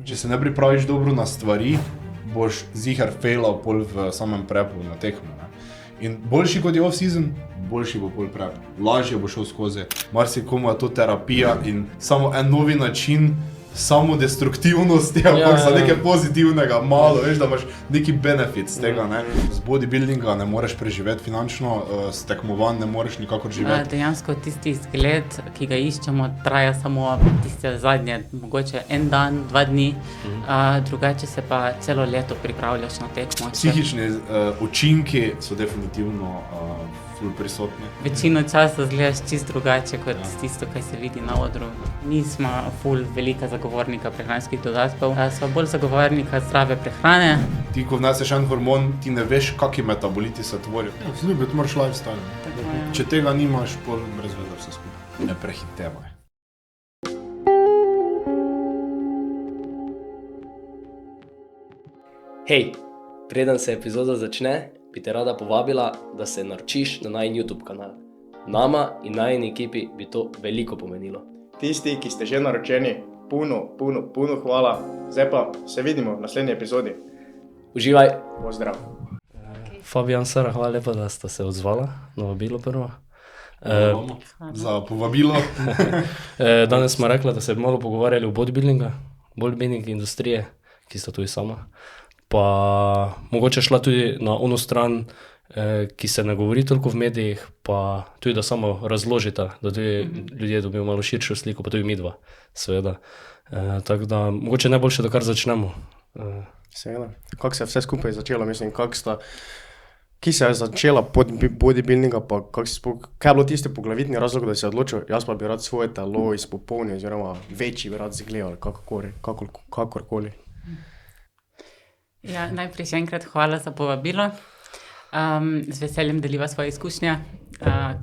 Če se ne pripraviš dobro na stvari, boš ziher failal pol v samem prepu na tekmo. Ne? In boljši kot je off-season, boljši bo pol prep. Lažje bo šel skozi. Marsikomu je to terapija in samo en novi način samodestruktivnosti, ampak za nekaj pozitivnega, malo, veš, da imaš neki benefit z tega, ne. Z bodybuildinga ne moreš preživeti finančno, s tekmovanj ne moreš nikakor živeti. Dejansko tisti izgled, ki ga iščemo, traja samo tiste zadnje, mogoče en dan, 2 dni, drugače se pa celo leto pripravljaš na tekmo. Psihični učinki so definitivno ful prisotni. Večino časa izgledaš čisto drugače kot tisto, kaj se vidi na odru. Nismo ful velika zagovornika prehranskih dodatkov, smo bolj zagovornika zdrave prehrane. Ti, ko vneseš en hormon, ti ne veš, kakšni metaboliti se tvorijo. Vzljubiti moraš lifestyle. Če tega nimaš, pol brez veze vse skupaj. Ne prehitevaj. Hej, preden se epizoda začne, bi te rada povabila, da se naročiš na najin YouTube kanal. Nama in najini ekipi bi to veliko pomenilo. Tisti, ki ste že naročeni, puno hvala. Zdaj pa se vidimo v naslednji epizodi. Uživaj! Pozdrav! Fabijan, Sara, hvala lepa, da sta se odzvala na vabilo prvo. Za povabilo. Danes smo rekla, da se bi malo pogovarjali o bodybuilding industrije, ki sta tudi sama. Pa mogoče šla tudi na ono stran, ki se ne govori toliko v medijih, pa tudi da samo razložita, da tudi ljudje dobijo malo širšo sliko, pa tudi midva, seveda. Tako da, mogoče najboljše, da kar začnemo. Seveda. Kako se je vse skupaj začelo, mislim, ki se je začela bodybuildinga, pa kaj je bilo tisti poglavitni razlog, da si je odločil, jaz pa bi rad svoje telo izpopolnil, oziroma večji bi rad zgledal, kakorkoli. Ja, najprej še enkrat hvala za povabilo. Z veseljem deliva svoje izkušnje,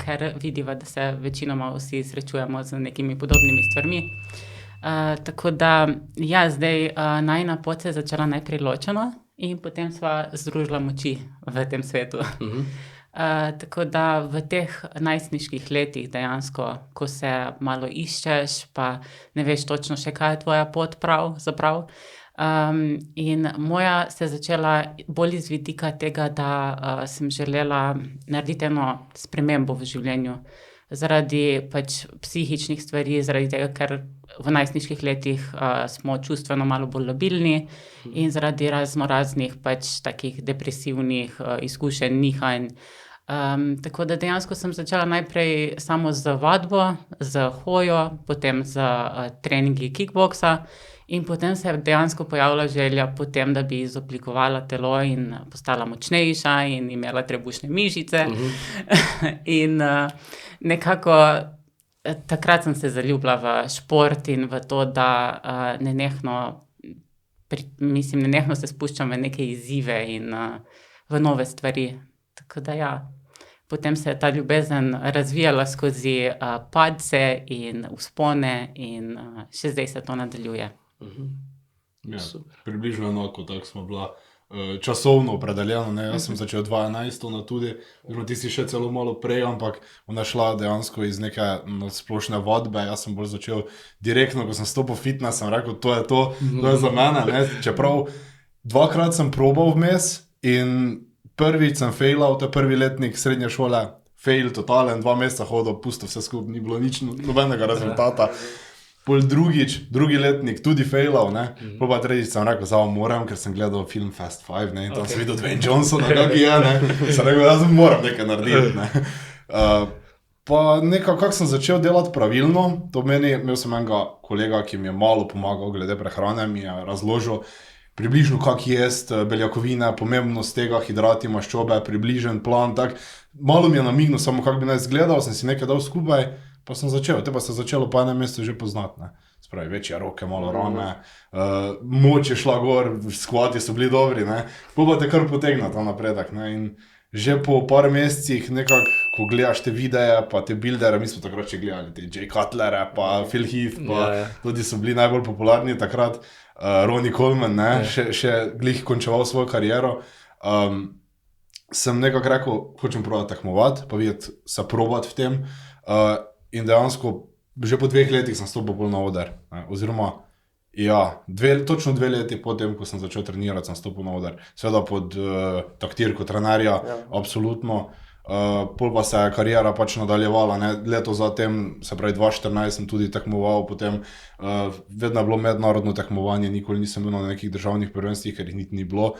ker vidiva, da se večinoma vsi srečujemo z nekimi podobnimi stvarmi. Tako da, ja, zdaj najina pot se je začela najprej ločeno in potem sva združila moči v tem svetu. Tako da v teh najstniških letih dejansko, ko se malo iščeš, pa ne veš točno še, kaj je tvoja pot pravzaprav. In moja se je začela bolj iz vidika tega, da sem želela narediti eno spremembo v življenju. Zaradi pač psihičnih stvari, zaradi tega, ker v najstniških letih smo čustveno malo bolj labilni in zaradi raznih pač takih depresivnih izkušenj, nihanj. Tako da dejansko sem začela najprej samo z vadbo, z hojo, potem z treningi kickboksa in potem se je dejansko pojavila želja potem, da bi izoblikovala telo in postala močnejša in imela trebušne mišice. In nekako takrat sem se zaljubila v šport in v to, da nenehno se spuščam v neke izzive in v nove stvari. Tako da ja, potem se je ta ljubezen razvijala skozi padce in vzpone in še zdaj se to nadaljuje. Ja, približno enako, tako smo bila časovno opredeljeno, ne, jaz sem začel 2011 na tudi, ti si še celo malo prej, ampak ona šla dejansko iz neke splošne vadbe, jaz sem bolj začel direktno, ko sem stopil v fitness, sem rekel, to je za mene, ne, čeprav 2-krat sem probal vmes in prvič sem failal, to je prvi letnik srednje šole, fail totalen, 2 meseca hodil, pusto vse skupaj, ni bilo nič, nobenega rezultata. Pol drugi letnik tudi failal, ne. Pol pa tretjič sem rekel, zdaj moram, ker sem gledal film Fast Five, ne, in tam sem videl Dwayne Johnsona, kak je, ne. Sem rekel, jaz moram nekaj narediti, ne. Pa nekako sem začel delati pravilno, to meni, imel sem enega kolega, ki mi je malo pomagal glede prehrane, mi je razložil približno, kak jest beljakovine, pomembnost tega, hidrati, maščobe, približen plan, tak. Malo mi je namignil, samo kak bi naj izgledal, sem si nekaj dal skupaj, pa sem začel, te pa se začelo po enem mesecu že poznati, ne. Spravi, večje roke, malo rame, moč je šla gor, skvati so bili dobri, ne. Pol pa te kar potegne ta napredek, ne, in že po par mesecih nekako, ko gledaš te videe, pa te buildere, mi smo takrat še gledali, te Jay Cutlere, pa Phil Heath, pa tudi so bili najbolj popularni takrat, Ronnie Coleman, ne, še glih končeval svojo kariero, sem nekako rekel, hočem probati tekmovati, pa videti, se probati v tem, in dejansko že po 2 letih sem stopil bolj na oder, ne, oziroma Ja, točno 2 leti potem, ko sem začel trenirati, sem stopil na oder. Seveda pod taktirko trenerja, absolutno. Pol pa se je karijera pač nadaljevala, ne? Leto zatem, se pravi 2014, sem tudi tekmoval, potem vedno je bilo mednarodno tekmovanje, nikoli nisem bil na nekih državnih prvenstvih, ker jih niti ni bilo.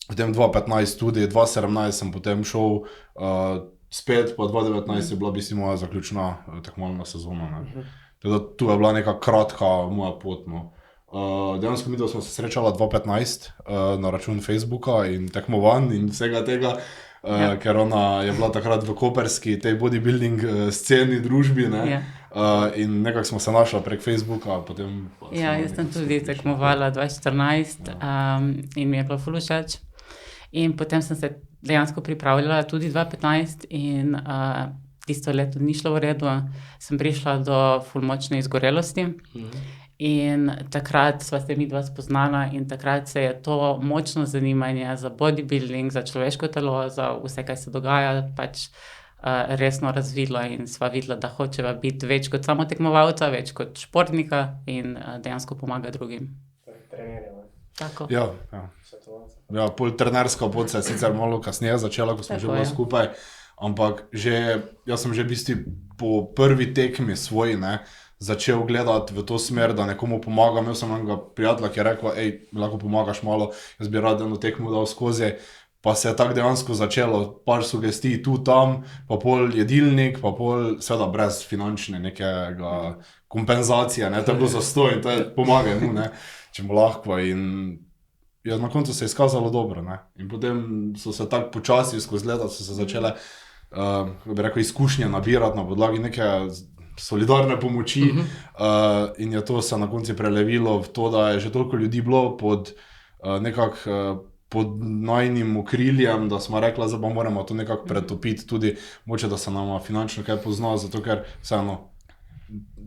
Potem 2015 tudi, 2017 sem potem šel spet, pa 2019 je bila v bistvu moja zaključna tekmovalna sezona. Ne? Teda tu je bila neka kratka moja pot. No. Dejansko mi smo se srečala 2015 na račun Facebooka in tekmovanj in vsega tega, ker ona je bila takrat v koperski tej bodybuilding sceni, družbi, ne? In nekako smo se našla prek Facebooka. Potem ja, jaz sem tudi tekmovala 2014 in mi je bilo ful všeč. In potem sem se dejansko pripravljala tudi 2015 in tisto leto ni šlo v redu, sem prišla do ful močne izgorelosti in takrat sva se mi dva spoznala in takrat se je to močno zanimanje za bodybuilding, za človeško telo, za vse, kaj se dogaja, pač resno razvilo in sva videla, da hočeva biti več kot samo tekmovalca, več kot športnika in dejansko pomaga drugim. Tako. Ja. Ja, pol trenerska pot se je sicer malo kasneje začela, ko smo že bili skupaj. Ampak jaz sem že v bistvu po prvi tekmi svoji začel gledati v to smer, da nekomu pomagam. Jaz sem enega prijatelja, ki je rekel, lahko pomagaš malo, jaz bi rad eno tekmo dal skozi. Pa se je tako dejansko začelo, par sugestij tu, tam, pa pol jedilnik, pa pol, seveda brez finančne nekega kompenzacije, to je bilo zastoj in to je pomagaj mu, če mu lahko. In ja, na koncu se je izkazalo dobro. In potem so se tako počasi skozi leta so se začele bi rekel, izkušnje nabirati na podlagi neke solidarne pomoči in je to se na koncu prelevilo v to, da je že toliko ljudi bilo pod najnim okriljem, da smo rekla, da moramo to nekako pretopiti tudi, moče da se nam finančno kaj pozna, zato ker vseeno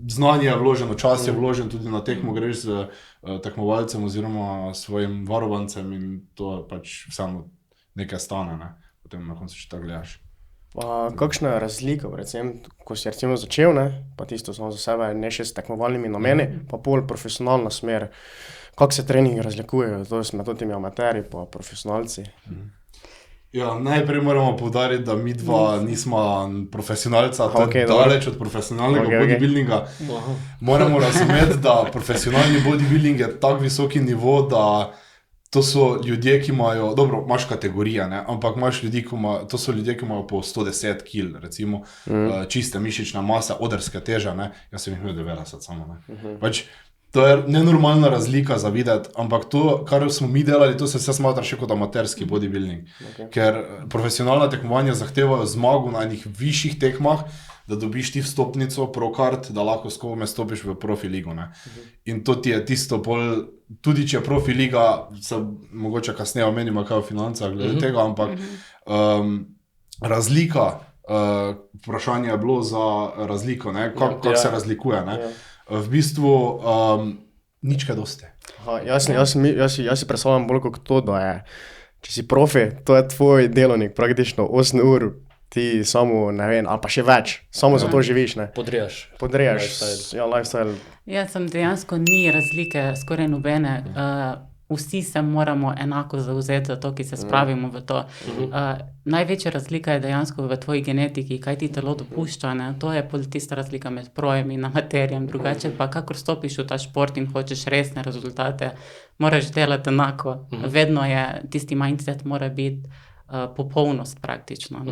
znanje je vloženo, čas je vložen, tudi na tekmo greš z tekmovalcem oziroma svojim varovancem in to pač vseeno nekaj stane, potem na koncu še tako gledaš. Kakšna je razlika, recimo, ko si recimo začel, pa tisto samo za sebe, ne še s tekmovalnimi nameni, pa pol profesionalna smer, kako se treningi razlikujejo, to je med temi amaterji pa profesionalci? Ja, najprej moramo poudariti, da mi dva nismo profesionalca, daleč od profesionalnega bodybuildinga. Moramo razumeti, da profesionalni bodybuilding je tak visoki nivo, da to so ljudje, ki imajo, dobro, imaš kategorije, ampak imaš ljudi, to so ljudje, ki imajo po 110 kg, recimo, čiste mišične mase, odrske teže, jaz sem jih imel 90 samo, Pač, to je nenormalna razlika za videti, ampak to, kar smo mi delali, to se vse smatra še kot amaterski bodybuilding, ker profesionalna tekmovanja zahtevajo zmago na enih višjih tekmah, da dobiš ti vstopnico, pro-kart, da lahko s kome stopiš v profi-ligo. In to ti je tisto pol, tudi če je profi-liga, se mogoče kasneje omenimo kaj o financah glede tega, ampak razlika, vprašanje je bilo za razliko, kako se razlikuje. V bistvu nič kaj dosti. Jaz si predstavljam bolj kot to, da je, če si profi, to je tvoj delovnik, praktično 8 ur, ti samo, ne vem, ali pa še več, samo za to živiš, Podrejaš. Lifestyle. Ja, dejansko ni razlike, skoraj nobene. Vsi se moramo enako zauzeti za to, ki se spravimo v to. Največja razlika je dejansko v tvoji genetiki, kaj ti telo dopušča, to je tista razlika med projem in amaterjem. Drugače pa, kakor stopiš v ta šport in hočeš resne rezultate, moraš delati enako. Vedno je, tisti mindset mora biti popolnost praktično.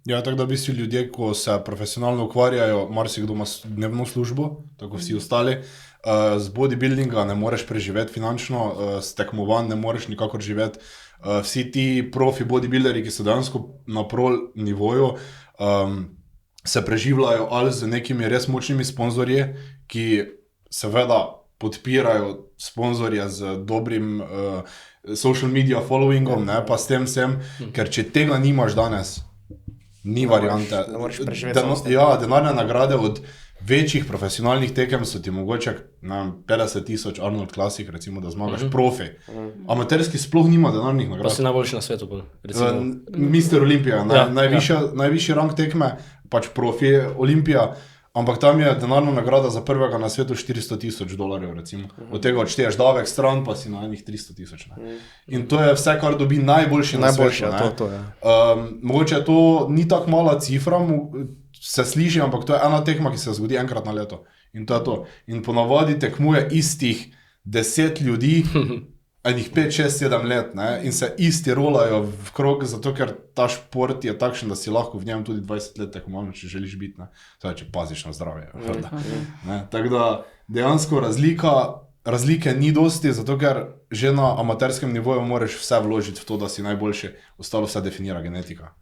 Ja, tako da v bistvu ljudje, ko se profesionalno ukvarjajo, marsikdo ima dnevno službo, tako vsi ostali, z bodybuildinga ne moreš preživeti finančno, s tekmovanj ne moreš nikakor živeti. Vsi ti profi bodybuilderi, ki so dejansko na pro nivoju, se preživljajo ali z nekimi res močnimi sponzorji, ki seveda podpirajo sponzorje z dobrim social media followingom, pa s tem vsem, ker če tega nimaš danes, ni variante. Ne moreš preživeti. Denarne nagrade od večjih profesionalnih tekem so ti mogoče 50,000 Arnold Classic, recimo, da zmagaš profi. Amaterski sploh nima denarnih nagrad. Pa si najboljši na svetu, recimo. Mr. Olimpija, najvišji rang tekme, pač profi Olimpija. ampak tam je denarna nagrada za prvega na svetu $400,000, recimo. Od tega odšteješ davek stran, pa si na enih 300,000. In to je vse, kar dobi najboljši na svetu. To je. Mogoče to ni tako mala cifra, se sliši, ampak to je ena tekma, ki se zgodi enkrat na leto. In to je to. In ponavadi tekmuje istih 10 ljudi, enih 5, 6, 7 let, ne? In se isti rolajo v krog, zato ker ta šport je takšen, da si lahko v njem tudi 20 let tekmovalno, če želiš biti, ne? Zdaj, če paziš na zdravje. Tako da dejansko razlike ni dosti, zato ker že na amaterskem nivoju moraš vse vložiti v to, da si najboljši, ostalo vse definira genetika.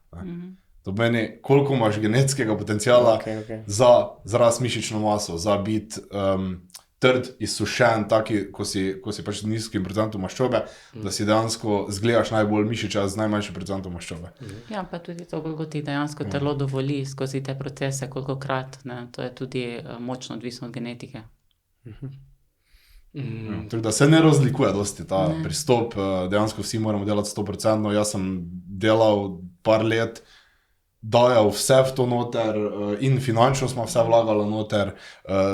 To meni, koliko imaš genetskega potencijala za rast mišično maso, za biti trd, izsušen, taki, ko si pač z nizkim procentom maščobe, da si dejansko zgledaš najbolj mišiča z najmanjšim procentom maščobe. Ja, pa tudi to, koliko ti dejansko telo dovoli skozi te procese, kolikokrat, ne, to je tudi močno odvisno od genetike. Tako da se ne razlikuje dosti ta pristop, dejansko vsi moramo delati 100%, jaz sem delal par let, dajal vse v to noter in finančno smo vse vlagali noter,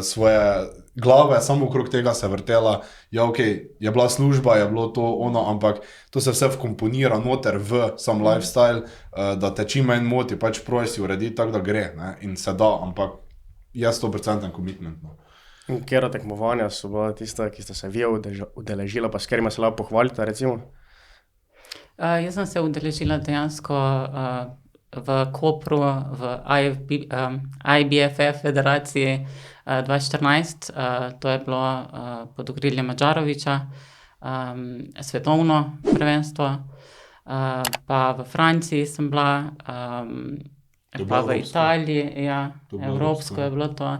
svoje glave samo okrog tega se vrtela, ja okej, je bila služba, je bilo to ono, ampak to se vse vkomponira noter v sam lifestyle, da te čim manj moti, pač proj si uredi tako, da gre, ne? In se da, ampak je 100% commitment. No. In kjera tekmovanja so bila tista, ki ste se vi udeležila, pa s katerima se lahko pohvalite, recimo? Jaz sem se udeležila dejansko v Kopru, v IBFF federaciji 2014, to je bilo pod okriljem Madžaroviča, svetovno prvenstvo, pa v Franciji sem bila, pa v Italiji, ja, evropsko je bilo to.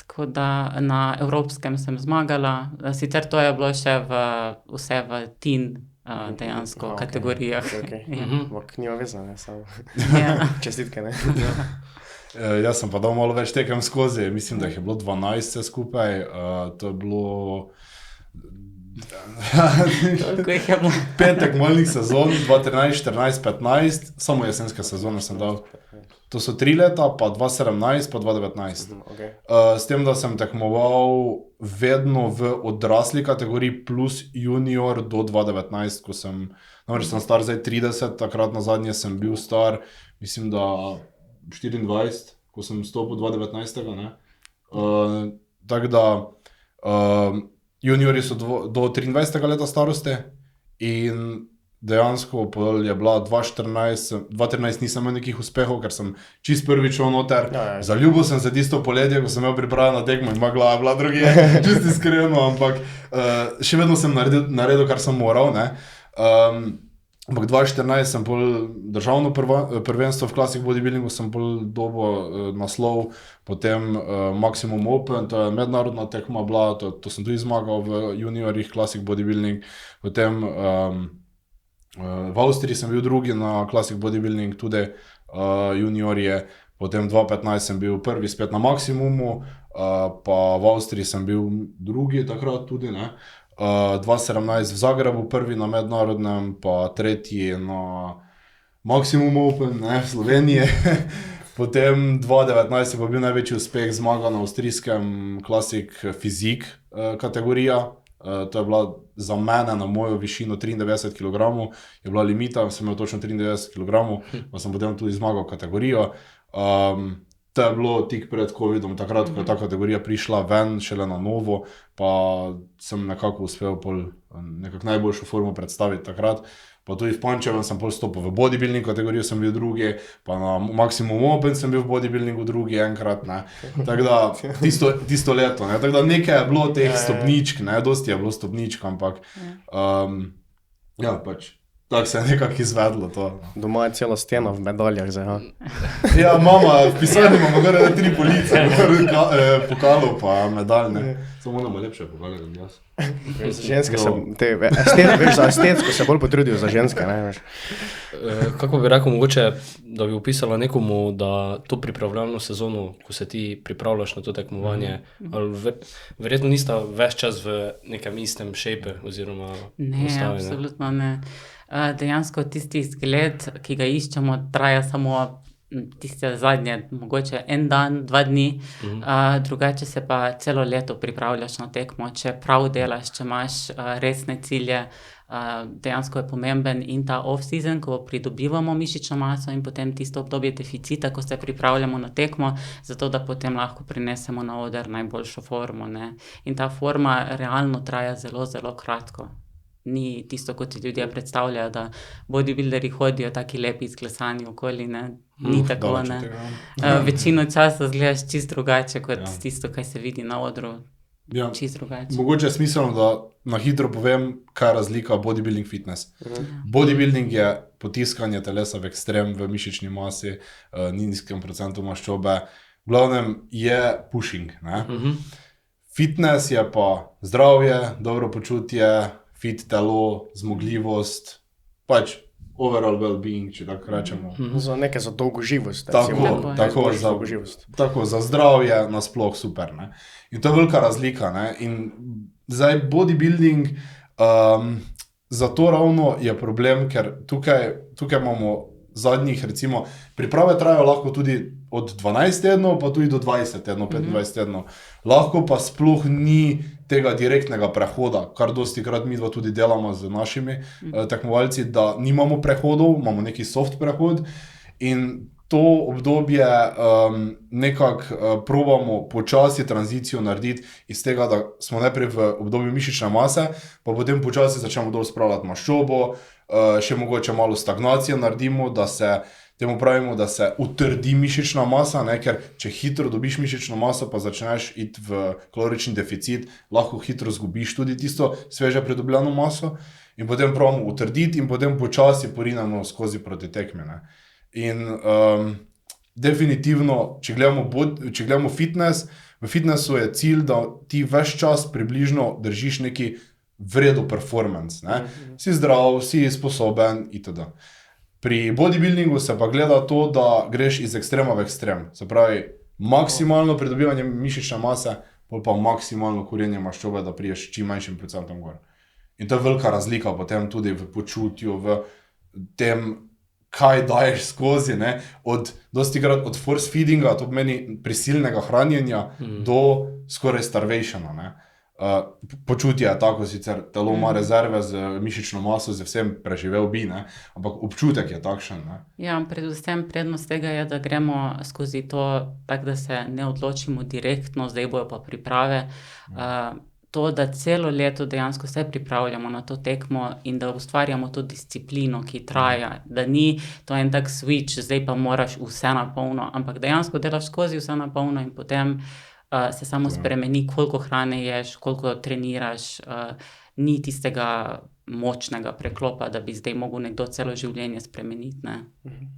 Tako da na evropskem sem zmagala, sicer to je bilo še vse v teen dejansko kategorijah. Ampak nima veze, ne, samo čestitke, ne. Jaz sem pa dal malo več tekem skozi, mislim, da jih je bilo 12 vse skupaj, to je bilo... Toliko jih je bilo. 5 tekmovalnih sezon, 2013, 14, 15, samo jesenske sezone sem dal. To so 3 leta, pa 2017, pa 2019. S tem, da sem tekmoval vedno v odrasli kategoriji plus junior do 2019, ko sem, namreč sem star zdaj 30, takrat na zadnje sem bil star, mislim, da 24, ko sem stopil 2019, ne. Tako da juniori so do 23. leta starosti in dejansko je bila 2013 nisem imel nekih uspehov, ker sem čist prvič šel noter. Zaljubil sem se tisto poletje, ko sem imel pripravo na tekmo in moja glava je bila drugje, čist iskreno, ampak še vedno sem naredil, kar sem moral, ne. Ampak 2014 sem pol državno prvenstvo v Classic Bodybuildingu, sem pol dobil naslov, potem Maximum Open, to je mednarodna tekma bila, to sem tudi zmagal v juniorjih Classic Bodybuilding, potem v Avstriji sem bil drugi na Classic Bodybuilding, tudi juniorje, potem 2015 sem bil prvi spet na Maximumu, pa v Avstriji sem bil drugi takrat tudi, ne. 2017 v Zagrebu prvi na mednarodnem, pa tretji na Maximum Open, ne, v Sloveniji. Potem 2019 je pa bil največji uspeh zmaga na avstrijskem Classic Fizik kategorija. To je bila za mene na mojo višino 93 kg, je bila limita, sem imel točno 93 kg, pa sem potem tudi zmagal kategorijo. To je bilo tik pred covidom, takrat, ko je ta kategorija prišla ven, šele na novo, pa sem nekako uspel nekako najboljšo formo predstaviti takrat. Pa tudi v Pančevem sem pol stopil v bodybuilding kategorijo, sem bil drugi, pa na Maximum Open sem bil v bodybuildingu drugi enkrat, ne. Tako da, tisto leto, ne. Tako da nekaj je bilo teh stopničk, ne, dosti je bilo stopničk, ampak ja, pač. Tako se je nekako izvedlo to. Doma je cela stena v medaljah zdaj, ha? Ja, mama, v pisarni imamo gore 3 police, pokalov pa medalj, ne. Samo ona ima lepše pokale od jaz. Ženske se, za estetsko se bolj potrudijo za ženske, ne, veš. Kako bi rekel, mogoče, da bi opisala nekomu, da to pripravljalno sezono, ko se ti pripravljaš na to tekmovanje, ali verjetno nista ves čas v nekem istem shape oziroma ne, absolutno ne. Dejansko tisti zgled, ki ga iščemo, traja samo tiste zadnje, mogoče en dan, 2 dni, drugače se pa celo leto pripravljaš na tekmo, če prav delaš, če imaš resne cilje, dejansko je pomemben in ta off-season, ko pridobivamo mišično maso in potem tisto obdobje deficita, ko se pripravljamo na tekmo, zato da potem lahko prinesemo na oder najboljšo formo, ne. In ta forma realno traja zelo, zelo kratko. Ni tisto, kot si ljudje predstavljajo, da bodybuilderji hodijo taki lepi izklesani okoli, ne. Ni tako, ne. Večino časa izgledaš čisto drugače kot tisto, kaj se vidi na odru. Čisto drugače. Mogoče je smiselno, da na hitro povem, kaj je razlika bodybuilding fitness. Bodybuilding je potiskanje telesa v ekstrem, v mišični masi, nizkem procentu maščobe. V glavnem je pushing, ne. Fitness je pa zdravje, dobro počutje, fit telo, zmogljivost, pač overall well-being, če tako rečemo. Za nekaj za dolgo živost. Tako, za zdravje nasploh super, ne. In to je velika razlika, ne. In zdaj bodybuilding, zato ravno je problem, ker tukaj imamo zadnjih, recimo, priprave trajajo lahko tudi od 12 tednov, pa tudi do 20 tednov, 25 tednov. Lahko pa sploh ni tega direktnega prehoda, kar dostikrat midva tudi delamo z našimi tekmovalci, da nimamo prehodov, imamo neki soft prehod in to obdobje nekako probamo počasi tranzicijo narediti iz tega, da smo najprej v obdobju mišične mase, pa potem počasi začnemo dol spravljati maščobo, še mogoče malo stagnacijo naredimo, da se temu pravimo, da se utrdi mišična masa, ne, ker če hitro dobiš mišično maso, pa začneš iti v kalorični deficit, lahko hitro zgubiš tudi tisto sveže pridobljeno maso in potem probamo utrditi in potem počasi porinemo skozi proti tekmi, ne. In definitivno, če gledamo fitness, v fitnessu je cilj, da ti ves čas približno držiš neki vredu performance, ne. Si zdrav, si sposoben itd. Pri bodybuildingu se pa gleda to, da greš iz ekstrema v ekstrem. Se pravi, maksimalno pridobivanje mišične mase, pol pa maksimalno kurjenje maščobe, da priješ čim manjšim procentom gor. In to je velika razlika potem tudi v počutju, v tem, kaj daješ skozi, ne, dostikrat od force feedinga, to pomeni prisilnega hranjenja, do skoraj starvationa, ne. Počutje je tako, sicer telo ima rezerve z mišično maso, z vsem preživel bi, ne, ampak občutek je takšen, ne. Ja, predvsem prednost tega je, da gremo skozi to, tako da se ne odločimo direktno, zdaj bojo pa priprave. To, da celo leto dejansko se pripravljamo na to tekmo in da ustvarjamo to disciplino, ki traja, da ni to en tak switch, zdaj pa moraš vse na polno, ampak dejansko delaš skozi vse na polno in potem se samo spremeni, koliko hrane ješ, koliko treniraš, ni tistega močnega preklopa, da bi zdaj mogel nekdo celo življenje spremeniti, ne.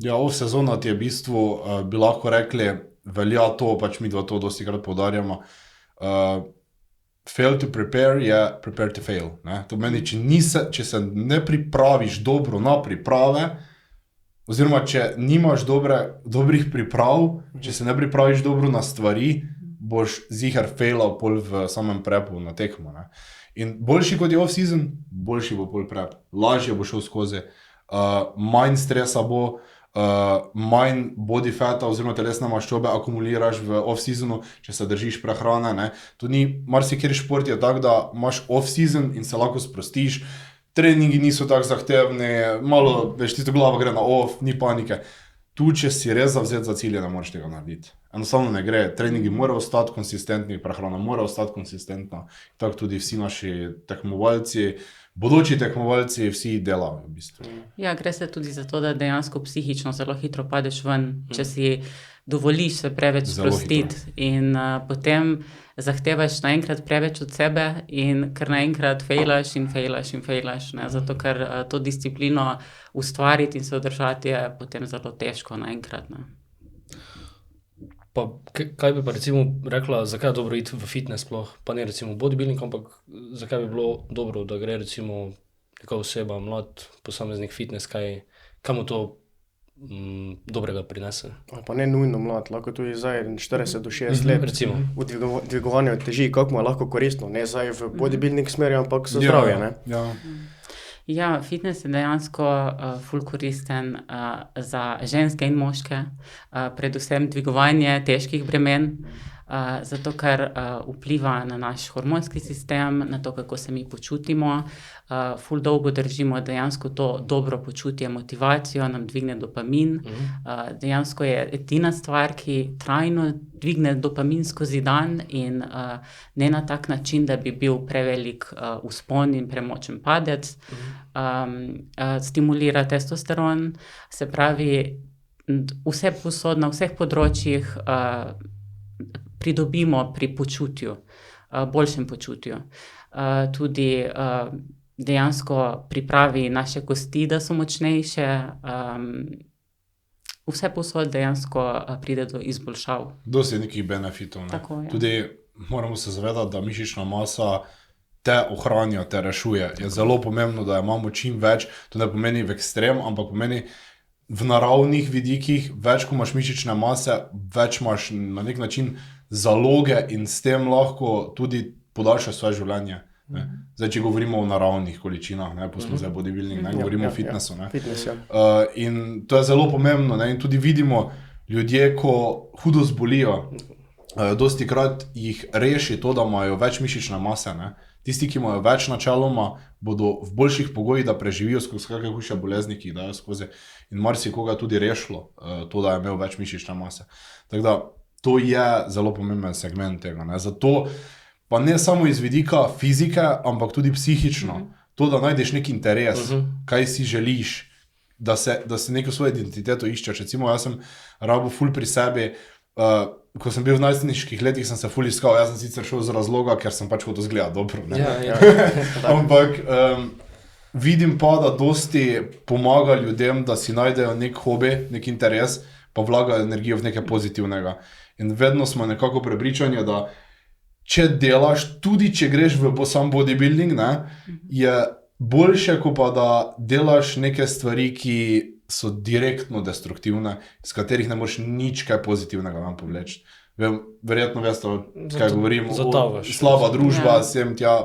Ja, off-sezona ti je v bistvu, bi lahko rekli, velja to, pač midva to dostikrat poudarjamo, fail to prepare je prepare to fail, ne. To pomeni, če se ne pripraviš dobro na priprave, oziroma če nimaš dobrih priprav, če se ne pripraviš dobro na stvari, boš ziher failal pol v samem prepu na tekmo, ne. In boljši kot je off-season, boljši bo pol prep. Lažje bo šel skozi, manj stresa bo, manj body fata oziroma telesne maščobe akumuliraš v off-seasonu, če se držiš prehrane, ne. Tudi marsikateri šport je tak, da imaš off-season in se lahko sprostiš, treningi niso tako zahtevni, malo, veš, tisto glava gre na off, ni panike. Tu, če si res zavzet za cilje, ne moreš tega narediti. Enostavno ne gre, treningi morajo ostati konsistentni, prehrana mora ostati konsistentna, tako tudi vsi naši tekmovalci, bodoči tekmovalci, vsi delajo v bistvu. Ja, gre se tudi za to, da dejansko psihično zelo hitro padeš ven, če si dovoliš se preveč sprostiti in potem zahtevaš naenkrat preveč od sebe in ker naenkrat fejlaš, ne, zato ker to disciplino ustvariti in se održati je potem zelo težko naenkrat, ne. Pa kaj bi pa recimo rekla, zakaj je dobro iti v fitness sploh, pa ne recimo bodybuilding, ampak zakaj bi bilo dobro, da gre recimo neka oseba, mlad posameznik fitness, kaj mu to dobrega prinese? Pa ne nujno mlad, lahko tudi zdaj 40 do 60 let, recimo. V dvigovanju teži, kako mu je lahko koristno, ne zdaj v bodybuilding smeri, ampak za zdravje, ne. Ja. Ja, fitness je dejansko ful koristen za ženske in moške, predvsem dvigovanje težkih bremen, zato ker vpliva na naš hormonski sistem, na to, kako se mi počutimo. Ful dolgo držimo dejansko to dobro počutje, motivacijo, nam dvigne dopamin. Dejansko je edina stvar, ki trajno dvigne dopamin skozi dan in ne na tak način, da bi bil prevelik vzpon in premočen padec. Stimulira testosteron, se pravi, vse posod, na vseh področjih pridobimo pri počutju, boljšem počutju. Tudi dejansko pripravi naše kosti, da so močnejše. Vse posod dejansko pride do izboljšav. Dosti je nekih benefitov. Ne? Tako, ja. Tudi moramo se zavedati, da mišična masa te ohranja, te rešuje. Je zelo pomembno, da imamo čim več, to ne pomeni v ekstrem, ampak pomeni v naravnih vidikih, več ko imaš mišične mase, več imaš na nek način zaloge in s tem lahko tudi podaljšaš svoje življenje. Ne? Zdaj, če govorimo o naravnih količinah, ne pustimo zdaj bodybuilding, ne govorimo o fitnessu. Ne? Fitness, ja. In to je zelo pomembno, ne? In tudi vidimo ljudje, ko hudo zbolijo, dosti krat jih reši to, da imajo več mišične mase. Ne? Tisti, ki imajo več načeloma, bodo v boljših pogojih, da preživijo skozi kakšne hujše bolezni, ki jih dajo skozi. In marsikoga tudi rešilo to, da je imel več mišične mase. Tako da, to je zelo pomemben segment tega. Ne? Zato pa ne samo iz vidika fizike, ampak tudi psihično. To, da najdeš nek interes, kaj si želiš, da se neko svojo identiteto iščeš. Recimo, jaz sem rabil ful pri sebi, ko sem bil v najstniških letih, sem se ful iskal. Jaz sem sicer šel z razloga, ker sem pač hotel izgledati dobro. Ne? Ja. Ampak vidim pa, da dosti pomaga ljudem, da si najdejo nek hobi, nek interes, pa vlagajo energijo v nekaj pozitivnega. In vedno smo nekako prepričani, da če delaš, tudi če greš v sam bodybuilding, ne, je boljše, kot pa da delaš neke stvari, ki so direktno destruktivne, iz katerih ne moreš nič kaj pozitivnega vam povleči. Verjetno veste, kaj govorim. Slaba družba, sem tja,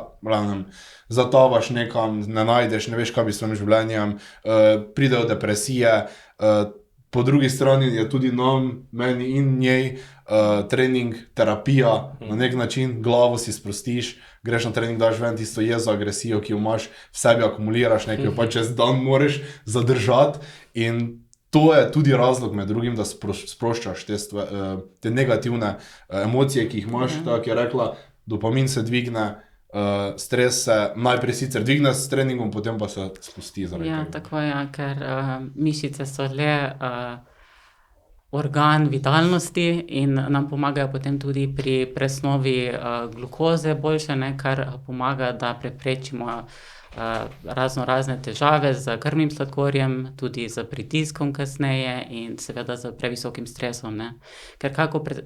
zatavaš nekam, ne najdeš, ne veš, kaj bi s svojim življenjem, pridejo depresije. Po drugi strani je tudi meni in njej trening, terapija, na nek način glavo si sprostiš, greš na trening, daš ven tisto jezo, agresijo, ki jo imaš v sebi, akumuliraš nekaj, pa čez dan moraš zadržati in to je tudi razlog med drugim, da sproščaš te negativne emocije, ki jih imaš, tako je rekla, dopamin se dvigne, stres se najprej sicer dvigne s treningom, potem pa se spusti zaradi tega. Ja, tako je, ker mišice so le organ vitalnosti in nam pomagajo potem tudi pri presnovi glukoze boljše, kar pomaga, da preprečimo razne težave z krvnim sladkorjem, tudi z pritiskom kasneje in seveda z previsokim stresom. Ne? Ker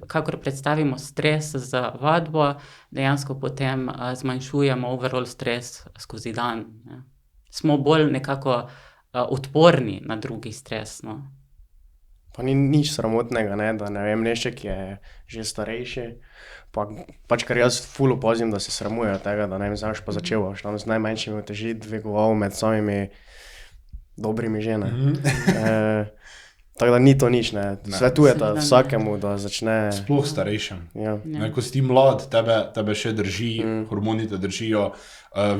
kakor predstavimo stres z vadbo, dejansko potem zmanjšujemo overall stres skozi dan. Ne? Smo bolj nekako odporni na drugi stres. No? Pa ni nič sramotnega, ne? Da ne vem, nešek je že starejši, pač kar jaz ful opazim, da se sramujejo tega, da ne vem, znaš pa začel, tam z najmanjšimi teži dvigoval med samimi dobrimi ženami. Tako da ni to nič, ne. Svetujeta vsakemu, da začne... Sploh starejšem. Ja. Ko si ti mlad, tebe še drži, hormoni te držijo,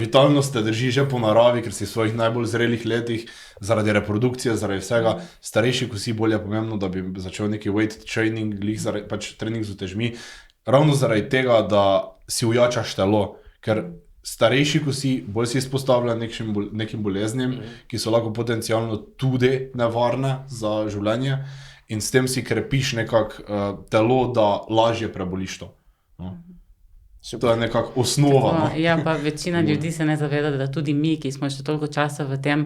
vitalnost te drži že po naravi, ker si v svojih najbolj zrelih letih, zaradi reprodukcije, zaradi vsega. Starejši, ko si, bolj je pomembno, da bi začel neki weight training, pač trening z utežmi, ravno zaradi tega, da si ujačaš telo, ker starejši, ko si, bolj si izpostavljen nekim boleznim, ki so lahko potencialno tudi nevarne za življenje in s tem si krepiš nekako telo, da lažje preboliš to. No. To je nekako osnova. No. Ja, pa večina ljudi se ne zaveda, da tudi mi, ki smo še toliko časa v tem,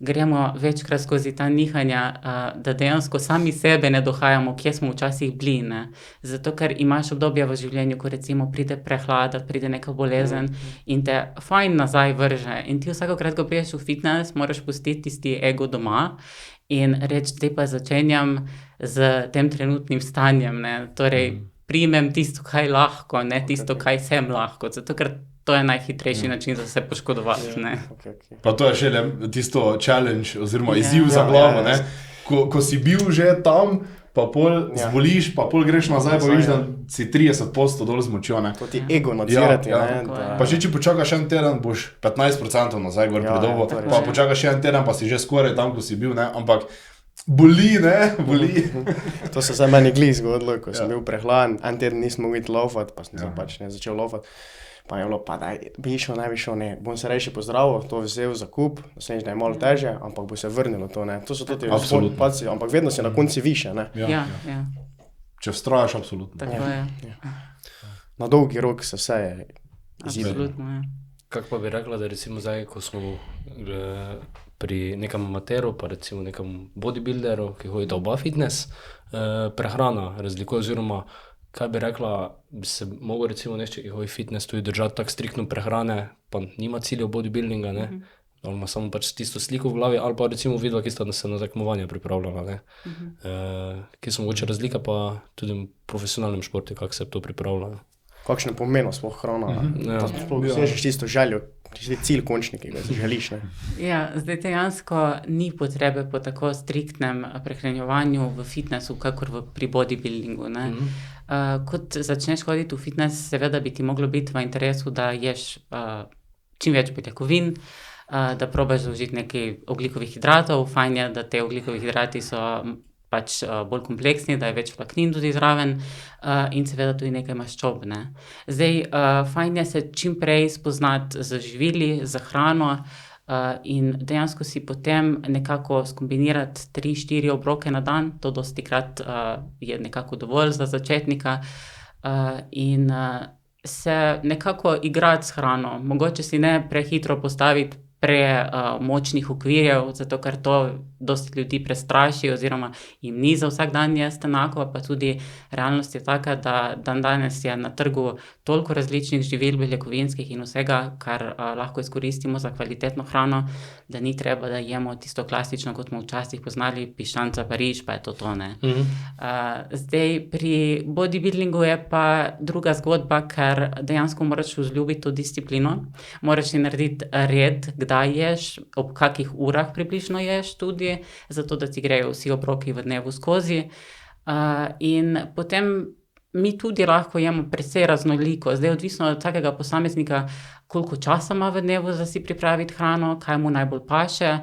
gremo večkrat skozi ta nihanja, da dejansko sami sebe ne dohajamo, kje smo včasih bili. Ne? Zato, ker imaš obdobja v življenju, ko recimo pride prehlada, pride neka bolezen in te fajn nazaj vrže. In ti vsakokrat, ko priješ v fitness, moraš pustiti tisti ego doma in reči, zdaj pa začenjam z tem trenutnim stanjem. Ne? Torej, primem tisto, kaj lahko, ne tisto, kaj sem lahko. Zato, ker to je najhitrejši način za se poškodovati. Ne? Okay. Pa to je še tisto challenge oziroma izziv za glavo, ne? Ko si bil že tam, pa pol zboliš, pa pol greš nazaj, pa vidiš, da si 30% dol z močjo, ne? To ti ego nadzirati, ne? Pa že če počakaš en teden, boš 15% nazaj gor pridobo, pa počakaš en teden, pa si že skoraj tam, ko si bil, ne? Ampak boli, ne? Boli. To se za meni glih zgodilo, ko sem bil prehladen, en teden nisem mogel iti laufati, pa sem se pač ne začel laufati. Pa je bilo, pa daj, bi šel, ne bi šel, ne. Bom se rejši pozdravil, to vzel za kup, da je malo težje, ampak bo se vrnilo to, ne. To so to ti paci, ampak vedno si na konci više, ne. Ja. Če vztrajaš, absolutno. Tako je. Na dolgi rok se vse je izidelo. Absolutno, ja. Kako pa bi rekla, da recimo zdaj, ko smo pri nekem amateru, pa recimo nekem bodybuilderu, ki hodita oba fitness, prehrana razlikuje, oziroma kaj bi rekla, bi se mogel recimo nešče, ki hodi fitness, tudi držati tako striktno prehrane, pa nima ciljev bodybuildinga, ne? Ali ima samo pač tisto sliko v glavi, ali pa recimo videla, ki sta se na tekmovanje pripravljala, ne? Ki so mogoče razlika pa tudi v profesionalnem športu, kako se to pripravlja. Kakšne pomeno sploh hrana, da sploh dosežeš tisto željo, tisti cilj končni, ki ga si želiš, ne? Ja, zdaj dejansko ni potrebe po tako striktnem prehranjevanju v fitnessu, kakor pri bodybuildingu, ne? Kot začneš hoditi v fitness, seveda bi ti moglo biti v interesu, da ješ čim več beljakovin, da probaš zaužiti nekaj ogljikovih hidratov, fajn je, da te ogljikovih hidrati so pač bolj kompleksni, da je več vlaknin tudi zraven in seveda tudi nekaj maščob, ne. Zdaj, fajn je se čim prej spoznati z živili, z hrano in dejansko si potem nekako skombinirati 3-4 obroke na dan, to dostikrat je nekako dovolj za začetnika in se nekako igrati s hrano, mogoče si ne prehitro postaviti premočnih okvirjev, zato ker to dosti ljudi prestraši oziroma jim ni za vsak dan jesti enako, pa tudi realnost je taka, da danes je na trgu toliko različnih živil, beljakovinskih in vsega, kar lahko izkoristimo za kvalitetno hrano, da ni treba, da jemo tisto klasično, kot smo včasih poznali, piščanca Pariž, pa je to, ne. Zdaj, pri bodybuildingu je pa druga zgodba, ker dejansko moraš vzljubiti to disciplino, moraš si narediti red, kdaj ješ, ob kakih urah približno ješ tudi, zato da ti grejo vsi obroki v dnevu skozi. In potem mi tudi lahko jemo precej raznoliko, zdaj odvisno od vsakega posameznika, koliko časa ima v dnevu za si pripraviti hrano, kaj mu najbolj paše,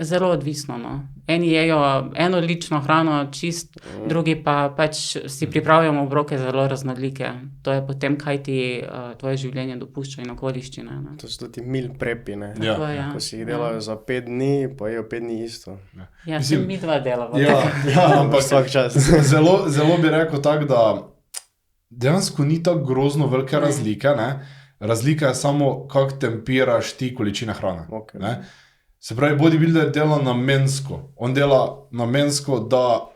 zelo odvisno, no. Eni jejo enolično hrano čist, drugi pa pač si pripravljamo obroke zelo raznolike. To je potem, kaj ti tvoje življenje dopušča in okoliščine, ne. To so ti meal prepi, ne. Tako je, Ko si jih delajo za 5 dni, pa jejo 5 dni isto. Ja, sem mi dva delava. Ja, ampak vsak čas. Zelo bi rekel tako, da dejansko ni tako grozno velike razlike, ne. Razlika je samo, kako tempiraš ti količine hrane, ne. Se pravi, bodybuilder dela namensko. On dela namensko, da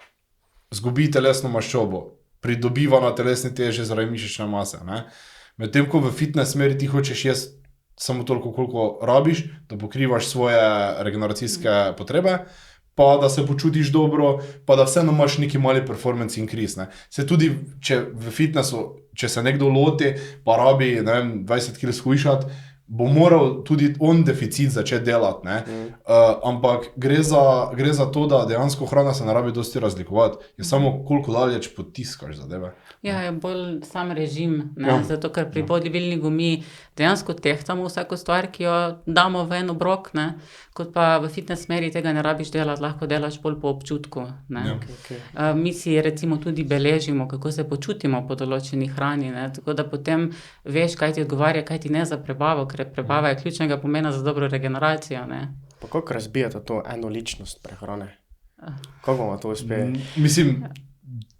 zgubi telesno maščobo, pridobiva na telesni teži zaradi mišične mase, ne. Medtem ko v fitness smeri ti hočeš jesti samo toliko, koliko rabiš, da pokrivaš svoje regeneracijske potrebe, pa da se počutiš dobro, pa da vseeno imaš neki mali performance increase, ne. Se tudi, če v fitnessu, če se nekdo loti, pa rabi, ne vem, 20 kg shujšati, bo moral tudi on deficit začeti delati, ne. Ampak gre za to, da dejansko hrana se ne rabi dosti razlikovati, je samo koliko daleč potiskaš zadeve. Ja, je bolj sam režim, ne, zato ker pri bodybuildingu mi dejansko tehtamo vsako stvar, ki jo damo v en obrok, ne, kot pa v fitness smeri tega ne rabiš delati, lahko delaš bolj po občutku, ne. Mi si recimo tudi beležimo, kako se počutimo po določeni hrani, ne, tako da potem veš, kaj ti odgovarja, kaj ti ne za prebavo, ker prebava je ključnega pomena za dobro regeneracijo, ne. Pa kako razbijate to enoličnost prehrane? Kako vam to uspe? Mislim,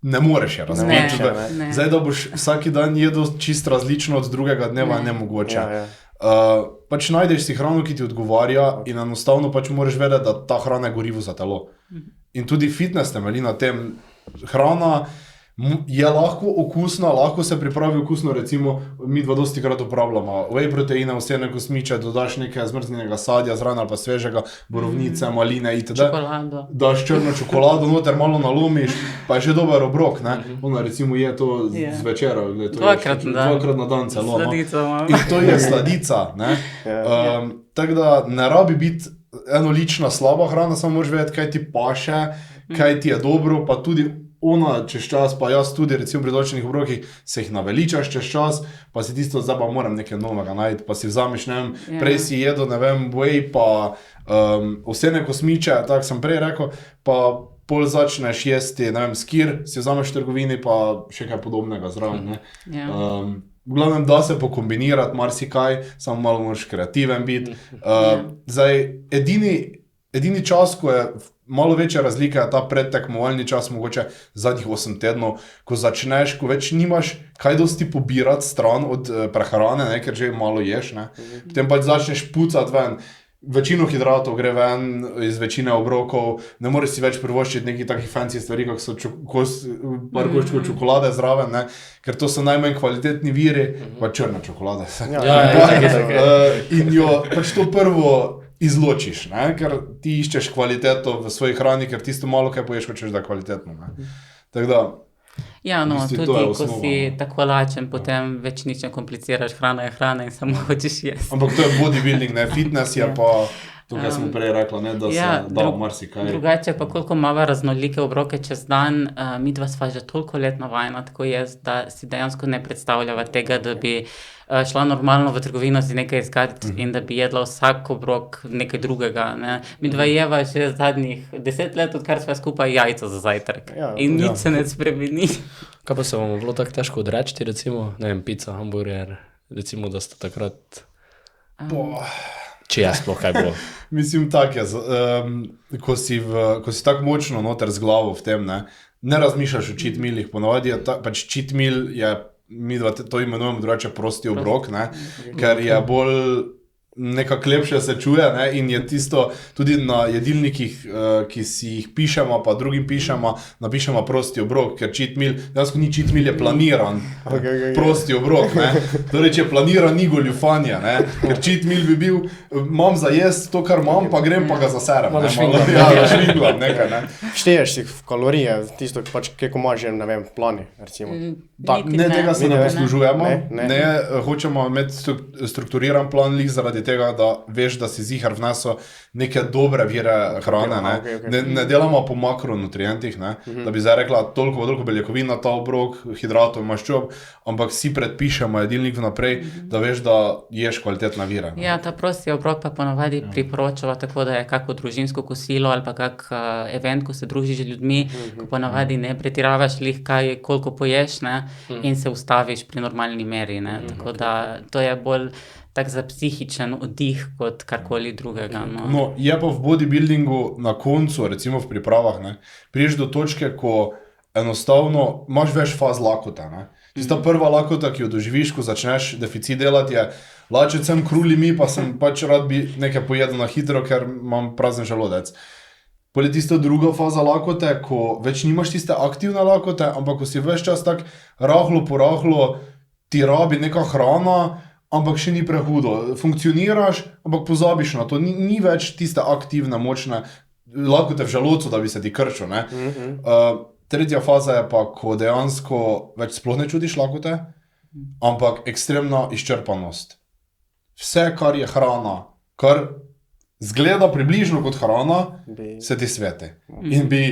ne moreš je razbiti. Zdaj, da boš vsaki dan jedel čisto različno od drugega dneva, nemogoče. Pač najdeš si hrano, ki ti odgovarja in enostavno pač moraš vedeti, da ta hrana je gorivo za telo. In tudi fitness temelji na tem. Hrana Je lahko okusna, lahko se pripravi okusno, recimo mi dva dosti krat uporabljamo whey proteine, vse kosmiče, dodaš nekaj zmrznjenega sadja zraven ali pa svežega, borovnice, maline itd. Čokolado. Daš črno čokolado noter, malo nalomiš, pa je že dober obrok, ne. Ona recimo je to zvečer, Dvakrat na dan celo. Sladico imam. In to je sladica, ne. Tako da ne rabi biti enolična slaba hrana, samo moraš vedeti, kaj ti paše, kaj ti je dobro, pa tudi ona čez čas, pa jaz tudi recimo pri določenih obrokih se jih naveličaš čez čas, pa si tisto, zdaj pa moram nekaj novega najti, pa si vzameš, ne vem, prej si jedel, ne vem, whey, pa ovsene kosmiče, tako sem prej rekel, pa pol začneš jesti, ne vem, skir, si vzameš v trgovini, pa še kaj podobnega zraven, ne. V glavnem da se pokombinirati marsikaj, samo malo moraš kreativen biti. Zdaj, edini čas, ko je malo večja razlika, je ta predtekmovalni čas, mogoče zadnjih 8 tednov, ko začneš, ko več nimaš kaj dosti pobirati stran od prehrane, ne, ker že malo ješ, ne. Potem pač začneš pucati ven. Večino hidratov gre ven iz večine obrokov, ne moreš si več privoščiti nekih takih fancy stvari, kak so par koščkov čokolade zraven, ne, ker to so najmanj kvalitetni viri, pa črna čokolada. In jo pač to prvo izločiš, ne, ker ti iščeš kvaliteto v svoji hrani, ker tisto malo kaj poješ, hočeš da kvalitetno, ne. Tako da, ja, no, tudi ko si tako lačen, potem več nič ne kompliciraš, hrana je hrana in samo hočeš jesti. Ampak to je bodybuilding, ne, fitness je pa, tukaj smo prej rekla, ne, da se da marsikaj. Drugače pa koliko imava raznolike obroke čez dan, midva sva že toliko let navajena tako jaz, da si dejansko ne predstavljava tega, da bi šla normalno v trgovino si nekaj iskati in da bi jedla vsak obrok nekaj drugega, ne. Midva jeva že zadnjih 10 let, odkar sva skupaj jajca za zajtrk. In nič se ne spremeni. Kaj pa se vam bilo tako težko odreči, recimo, ne vem, pizza, hamburger, recimo, da ste takrat... Če je sploh kaj bilo. Mislim, tak je, ko si tako močno noter z glavo v tem, ne razmišljaš o cheat mealih, ponavadi je pač cheat meal je, mi dva to imenujemo drugače prosti obrok, ne, ker je bolj nekako lepše se čuje, ne, in je tisto tudi na jedilnikih, ki si jih pišemo, pa drugim pišemo, napišemo prosti obrok, ker cheat meal, dejansko ni cheat meal, je planiran prosti obrok, ne. Torej, če je planiran, ni goljufanja, ne, ker cheat meal bi bil, imam za jesti to, kar imam, pa grem pa ga zaserem, ne, malo švinglam nekaj, ne. Šteješ si kalorije, tisto, pač, kako imaš že, ne vem, plani, recimo. Ne, tega se ne poslužujemo, ne, hočemo imeti strukturiran plan lih zaradi tega, da veš, da si zihar vnesel neke dobre vire hrane, ne. Ne delamo po makronutrientih, ne, da bi zdaj rekla toliko beljakovin na ta obrok, hidratov, maščob, ampak si predpišemo jedilnik vnaprej, da veš, da ješ kvalitetna vire. Ja, ta prosti obrok pa ponavadi priporočava tako, da je kako družinsko kosilo ali pa kak event, ko se družiš z ljudmi, ko ponavadi ne pretiravaš lih kaj, koliko poješ, ne, in se ustaviš pri normalni meri, ne, tako da to je bolj tak za psihičen oddih kot karkoli drugega, no. No, je pa v bodybuildingu na koncu, recimo v pripravah, ne, priješ do točke, ko enostavno imaš več faz lakote, ne. Tista prva lakota, ki jo doživiš, ko začneš deficit delati, je lačen sem, kruli mi, pa sem pač rad bi nekaj pojedel na hitro, ker imam prazen želodec. Pol je tista druga faza lakote, ko več nimaš tiste aktivne lakote, ampak ko si ves čas tak rahlo po rahlo ti rabi neka hrana, ampak še ni prehudo. Funkcioniraš, ampak pozabiš na to. Ni več tiste aktivne, močne lakote v želodcu, da bi se ti krčil, ne. Tretja faza je pa, ko dejansko več sploh ne čutiš lakote, ampak ekstremna izčrpanost. Vse, kar je hrana, kar zgleda približno kot hrana, se ti sveti. In bi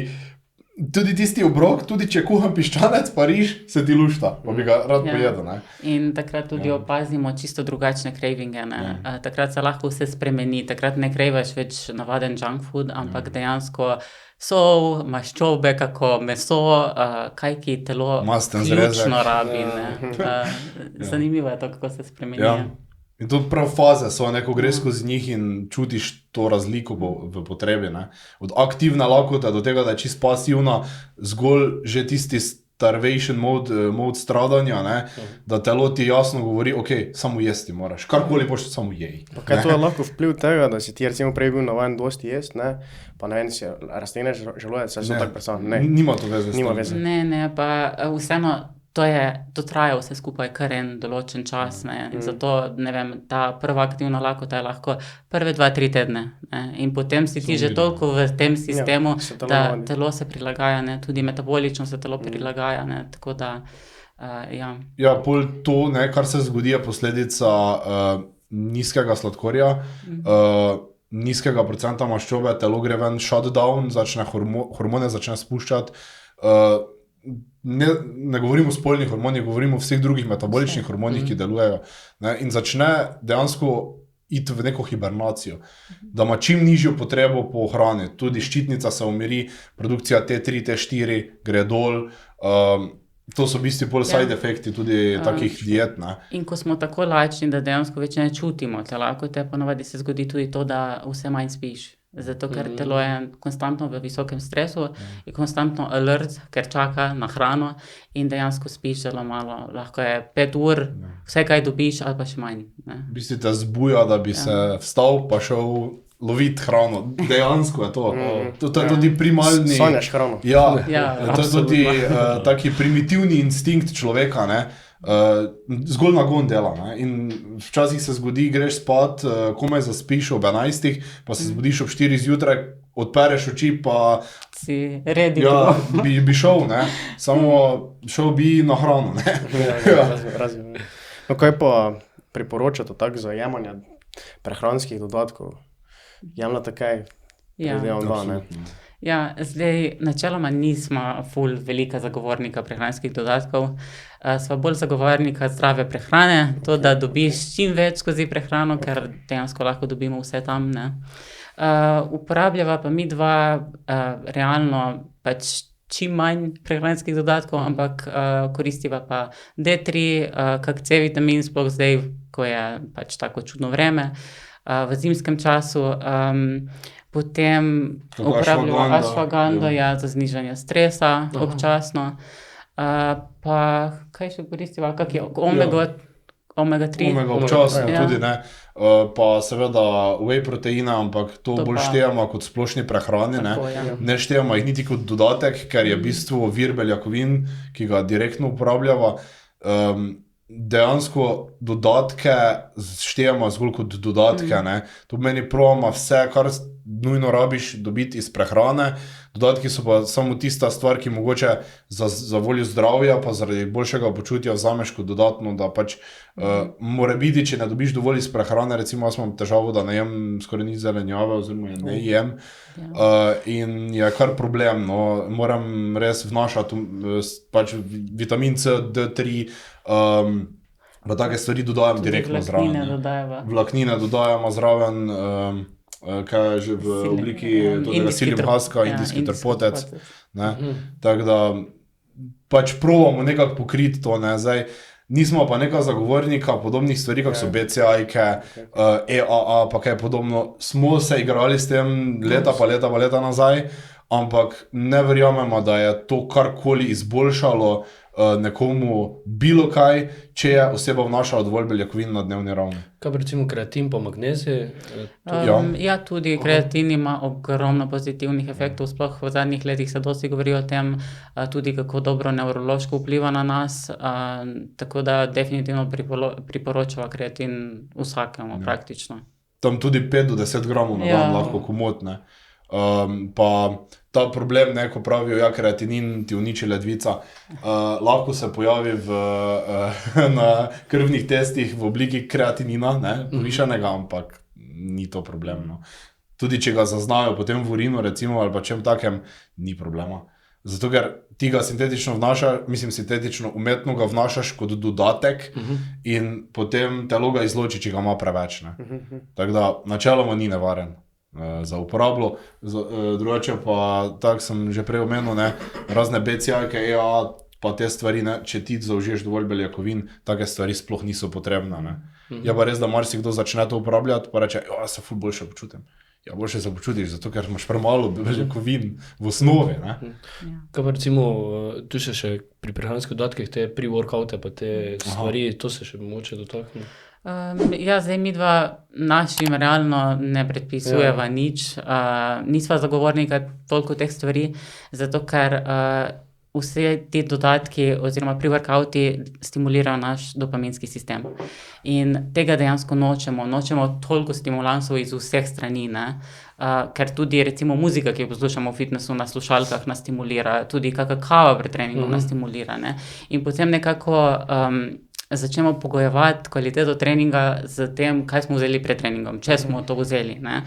tudi tisti obrok, tudi če kuham piščanec, pa riž, se ti lušta, pa bi ga rad pojedel, ne. In takrat tudi opazimo čisto drugačne cravinge, ne. Takrat se lahko vse spremeni, takrat ne craviš več navaden junk food, ampak dejansko sol, maščobe, kako meso, kaj ki telo ključno rabi, ne. Zanimivo je to, kako se spremeni. In to prav faze so, ko greš skozi njih in čutiš to razliko v potrebi, ne. Od aktivne lakote do tega, da je čisto pasivna, zgolj že tisti starvation mode stradanja, ne, da telo ti jasno govori, ok, samo jesti moraš, karkoli boš, samo jej. Pa kaj to je lahko vpliv tega, da si ti recimo prej bil navajen dosti jesti, ne? Pa ne vem, si raztegneš želodec, saj so tako predstavljeno, ne. Nima to veze s Nima tem. veze. Ne, pa vseeno to traja vse skupaj kar en določen čas, ne, in zato, ne vem, ta prva aktivna lakota je lahko prve 2-3 tedne, ne, in potem si ti že toliko v tem sistemu, se telo da navadi. telo se prilagaja, ne, tudi metabolično se telo prilagaja, ne, tako da, ja. Ja, pol to, ne, kar se zgodi, je posledica nizkega sladkorja, nizkega procenta maščobe, telo gre ven shutdown, začne hormone začne spuščati. Ne govorimo o spolnih hormonih, govorimo o vseh drugih metaboličnih hormonih, ki delujejo. Ne, in začne dejansko iti v neko hibernacijo, da ima čim nižjo potrebo po hrani. Tudi ščitnica se umiri, produkcija T3, T4 gre dol. To so v bistvu pol side efekti tudi takih diet. Ne. In ko smo tako lačni, da dejansko več ne čutimo te lakote, ponovadi se zgodi tudi to, da vse manj spiš. Zato, ker telo je konstantno v visokem stresu, je konstantno alert, ker čaka na hrano in dejansko spiš zelo malo. Lahko je 5 ur, vse kaj dobiš ali pa še manj. Ne. V bistvu te zbuja, da bi se vstal pa šel loviti hrano. Dejansko je to. To je tudi primarni... Sanjaš hrano. Ja, Ja, to je tudi taki primitivni instinkt človeka, ne. Zgolj nagon dela, ne. In včasih se zgodi, greš spat, komaj zaspiš ob 11, pa se zbudiš ob 4 zjutraj, odpereš oči, pa Si ready. ja, bi šel, ne. Samo šel bi na hrano, ne. Razumem. No, kaj pa priporočate tako za jemanje prehranskih dodatkov? Jemljate kaj? Ja. Predvidevam dva, ne? Ja, zdaj načeloma nismo ful velika zagovornika prehranskih dodatkov, sva bolj zagovornika zdrave prehrane, to, da dobiš čim več skozi prehrano, ker dejansko lahko dobimo vse tam, ne. Uporabljava pa mi dva realno pač čim manj prehranskih dodatkov, ampak koristiva pa D3, kak C-vitamin, sploh zdaj, ko je pač tako čudno vreme, v zimskem času, potem Tako uporabljamo ashwagandha, ashwagandha, ja, za znižanje stresa občasno. Pa kaj še koristiva, kak je omega-3? Omega občasno Ja. tudi, ne. Pa seveda whey proteina, ampak to To bolj pa- štejemo kot splošni prehrani, ne. Tako, ja. Ne štejemo jih niti kot dodatek, ker je v bistvu vir beljakovin, ki ga direktno uporabljava. Dejansko dodatke štejemo zgolj kot dodatke, ne. To pomeni, probamo vse, kar nujno rabiš dobiti iz prehrane. Dodatki so pa samo tista stvar, ki mogoče za voljo zdravja, pa zaradi boljšega počutja vzameš kot dodatno, da pač mora biti, če ne dobiš dovolj iz prehrane, recimo jaz imam težavo, da ne jem skoraj nič zelenjave oziroma je ne jem. In je kar problem, no. Moram res vnašati pač vitamin C, D3, pa take stvari dodajam direktno zraven. Vlaknine Ne. dodajava. Vlaknine dodajamo zraven, kaj je že v obliki tega psyllium huska, indijski trpotec. Ne. Tako da pač probamo nekako pokriti to, ne. Zdaj, nismo pa neka zagovornika podobnih stvari, kak so BCA-jke, EAA, pa kaj podobno. Smo se igrali s tem leta nazaj, ampak ne verjamemo, da je to karkoli izboljšalo nekomu bilo kaj, če je oseba vnašala dovolj beljakovin na dnevni ravni. Kaj pa recimo kreatin pa magnezij? Ja, tudi kreatin ima ogromno pozitivnih efektov, sploh v zadnjih letih se dosti govori o tem, tudi kako dobro nevrološko vpliva na nas, tako da definitivno priporočava kreatin vsakemu praktično. Tam tudi 5 do 10 gramov na dan Ja. lahko komotne. Pa ta problem, ne, ko pravijo, ja, kreatinin ti uniči ledvica, lahko se pojavi na krvnih testih v obliki kreatinina, ne, povišanega, ampak ni to problem, no. Tudi če ga zaznajo potem v urinu, recimo, ali pa čem takem, ni problema. Zato, ker ti ga sintetično sintetično umetno ga vnašaš kot dodatek in potem telo ga izloči, če ga ima preveč, ne. Tako da načeloma ni nevaren za uporabo, drugače pa, tako sem že prej omenil, ne, razne BCA-jke, EAA, pa te stvari, ne, če ti zaužiješ dovolj beljakovin, take stvari sploh niso potrebne, ne. Je pa res, da marsikdo začne to uporabljati, pa reče, ja, se ful boljše počutim. ja, boljše se počutiš, zato ker imaš premalo beljakovin v osnovi. Ne? Kaj pa recimo, tu se še pri prehranskih dodatkih, te pre-workoute pa te stvari, to se še mogoče dotakne? Ja, zdaj mi dva našim realno ne predpisujeva nič. Nisva zagovornika toliko teh stvari, zato ker vse ti dodatki oziroma pre-workouti stimulirajo naš dopaminski sistem. In tega dejansko nočemo toliko stimulansov iz vseh strani, ne? Ker tudi recimo muzika, ki jo poslušamo v fitnessu na slušalkah, nas stimulira, tudi kakšna kava pred treningom nas stimulira, ne? In potem nekako začnemo pogojevati kvaliteto treninga z tem, kaj smo vzeli pred treningom, če smo to vzeli, ne?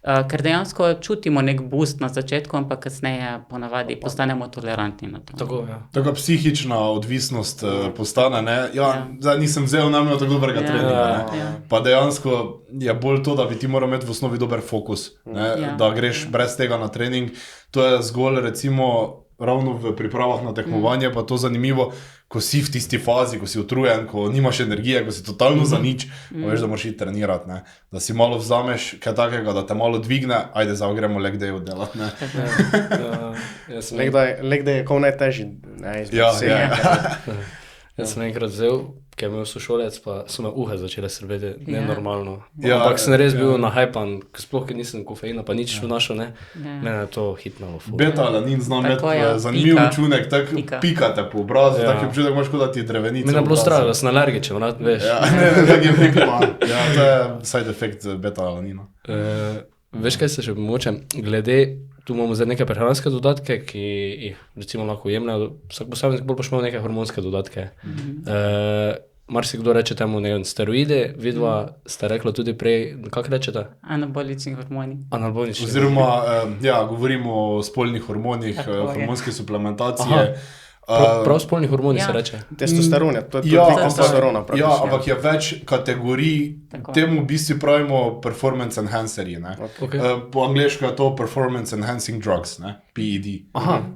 Ker dejansko čutimo nek boost na začetku, ampak kasneje ponavadi postanemo tolerantni na to. Tako, ja. Taka psihična odvisnost postane, ne? Ja, zdaj nisem vzel nam tako dobrega treninga, ne? Pa dejansko je bolj to, da bi ti moral imeti v osnovi dober fokus, ne? Da greš brez tega na trening. To je zgolj recimo ravno v pripravah na tekmovanje, pa to zanimivo, ko si v tisti fazi, ko si utrujen, ko nimaš energije, ko si totalno za nič, pa veš, da moraš iti trenirati, ne? Da si malo vzameš kaj takega, da te malo dvigne, ajde, zdaj gremo leg day oddelati, ne? Leg day je kao najtežji, ne, izmed vseh. Jaz sem enkrat vzel, ker je imel sošolec, pa so me uhe začele srbeti, nenormalno. Ampak sem res bil nahajpan, sploh ker nisem kofeina, pa nič vnašal, ne. Mene je to hitnalo. Beta-alanin znam imeti zanimiv učinek, tako pikate po obrazu, tak je občutek, imaš kot da ti drevenice. Mene je bilo strah, da sem alergičen, veš. Ja, ne, pika. Ja, to je side effect beta-alanina. Veš, kaj se še mogoče glede, tu imamo zdaj neke prehranske dodatke, ki jih recimo lahko jemljajo, vsak posameznik bolj pač imel neke hormonske dodatke. Marsikdo reče temu steroidi, vidva ste rekla tudi prej, kako rečete? Anabolični hormoni. Anabolični. Oziroma, ja, govorimo o spolnih hormonih, hormonske suplementacije. Prav spolni hormoni se reče. Testosteron je, to je tudi testosterona. Ja, ampak je več kategorij, temu v bistvu pravimo performance enhancerji, ne. Po angleško je to performance enhancing drugs, ne, PED.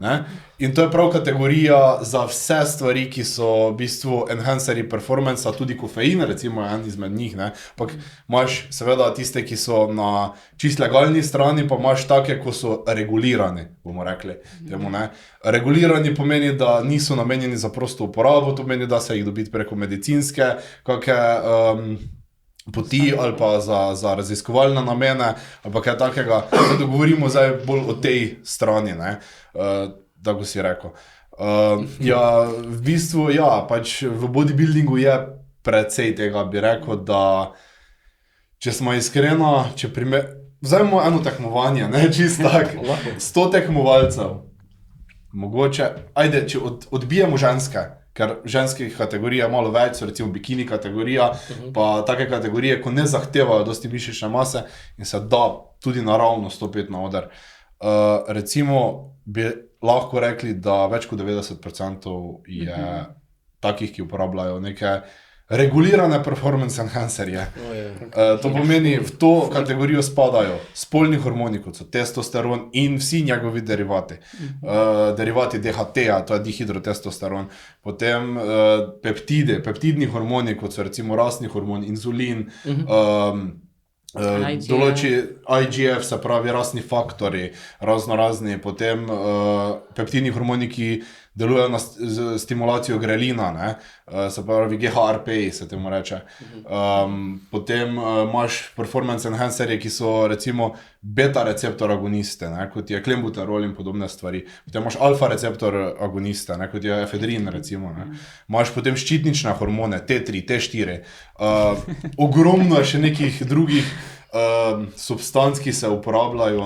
Ne. In to je prav kategorija za vse stvari, ki so v bistvu enhancerji performance, tudi kofein, recimo je en izmed njih, ne. Ampak imaš seveda tiste, ki so na čist legalni strani, pa imaš take, ko so regulirani, bomo rekli temu, ne. Regulirani pomeni, da niso namenjeni za prosto uporabo, to pomeni, da se jih dobiti preko medicinske, kakšne poti ali pa za raziskovalne namene, ali pa kaj takega, da govorimo zdaj bolj o tej strani, ne, tako si rekel. Ja, v bistvu, ja, pač v bodybuildingu je precej tega, bi rekel, da če smo iskreno, zdaj imamo eno tekmovanje, ne, čisto tak, 100 tekmovalcev, mogoče, ajde, če odbijemo ženske, ker ženskih kategorij je malo več, so recimo bikini kategorija, pa take kategorije, ko ne zahtevajo dosti mišične mase in se da tudi naravno stopiti na oder. Recimo bi lahko rekli, da več kot 90% je takih, ki uporabljajo neke regulirane performance enhancerje. To pomeni, v to kategorijo spadajo spolni hormoni, kot so testosteron in vsi njegovi derivati. Derivati DHT-ja, to je dihidrotestosteron. Potem peptidni hormoni, kot so recimo rastni hormon, inzulin, določi IGF, se pravi rastni faktori, razni, potem peptidni hormoni, ki delujejo na stimulacijo grelina, ne? Se pravi GHRP, se temu reče. Potem imaš performance enhancerje, ki so recimo beta receptor agoniste, ne? Kot je klembuterol in podobne stvari. Potem imaš alfa receptor agoniste, ne? Kot je efedrin recimo. Ne? Imaš potem ščitnične hormone, T3, T4. Ogromno je še nekih drugih substanc, ki se uporabljajo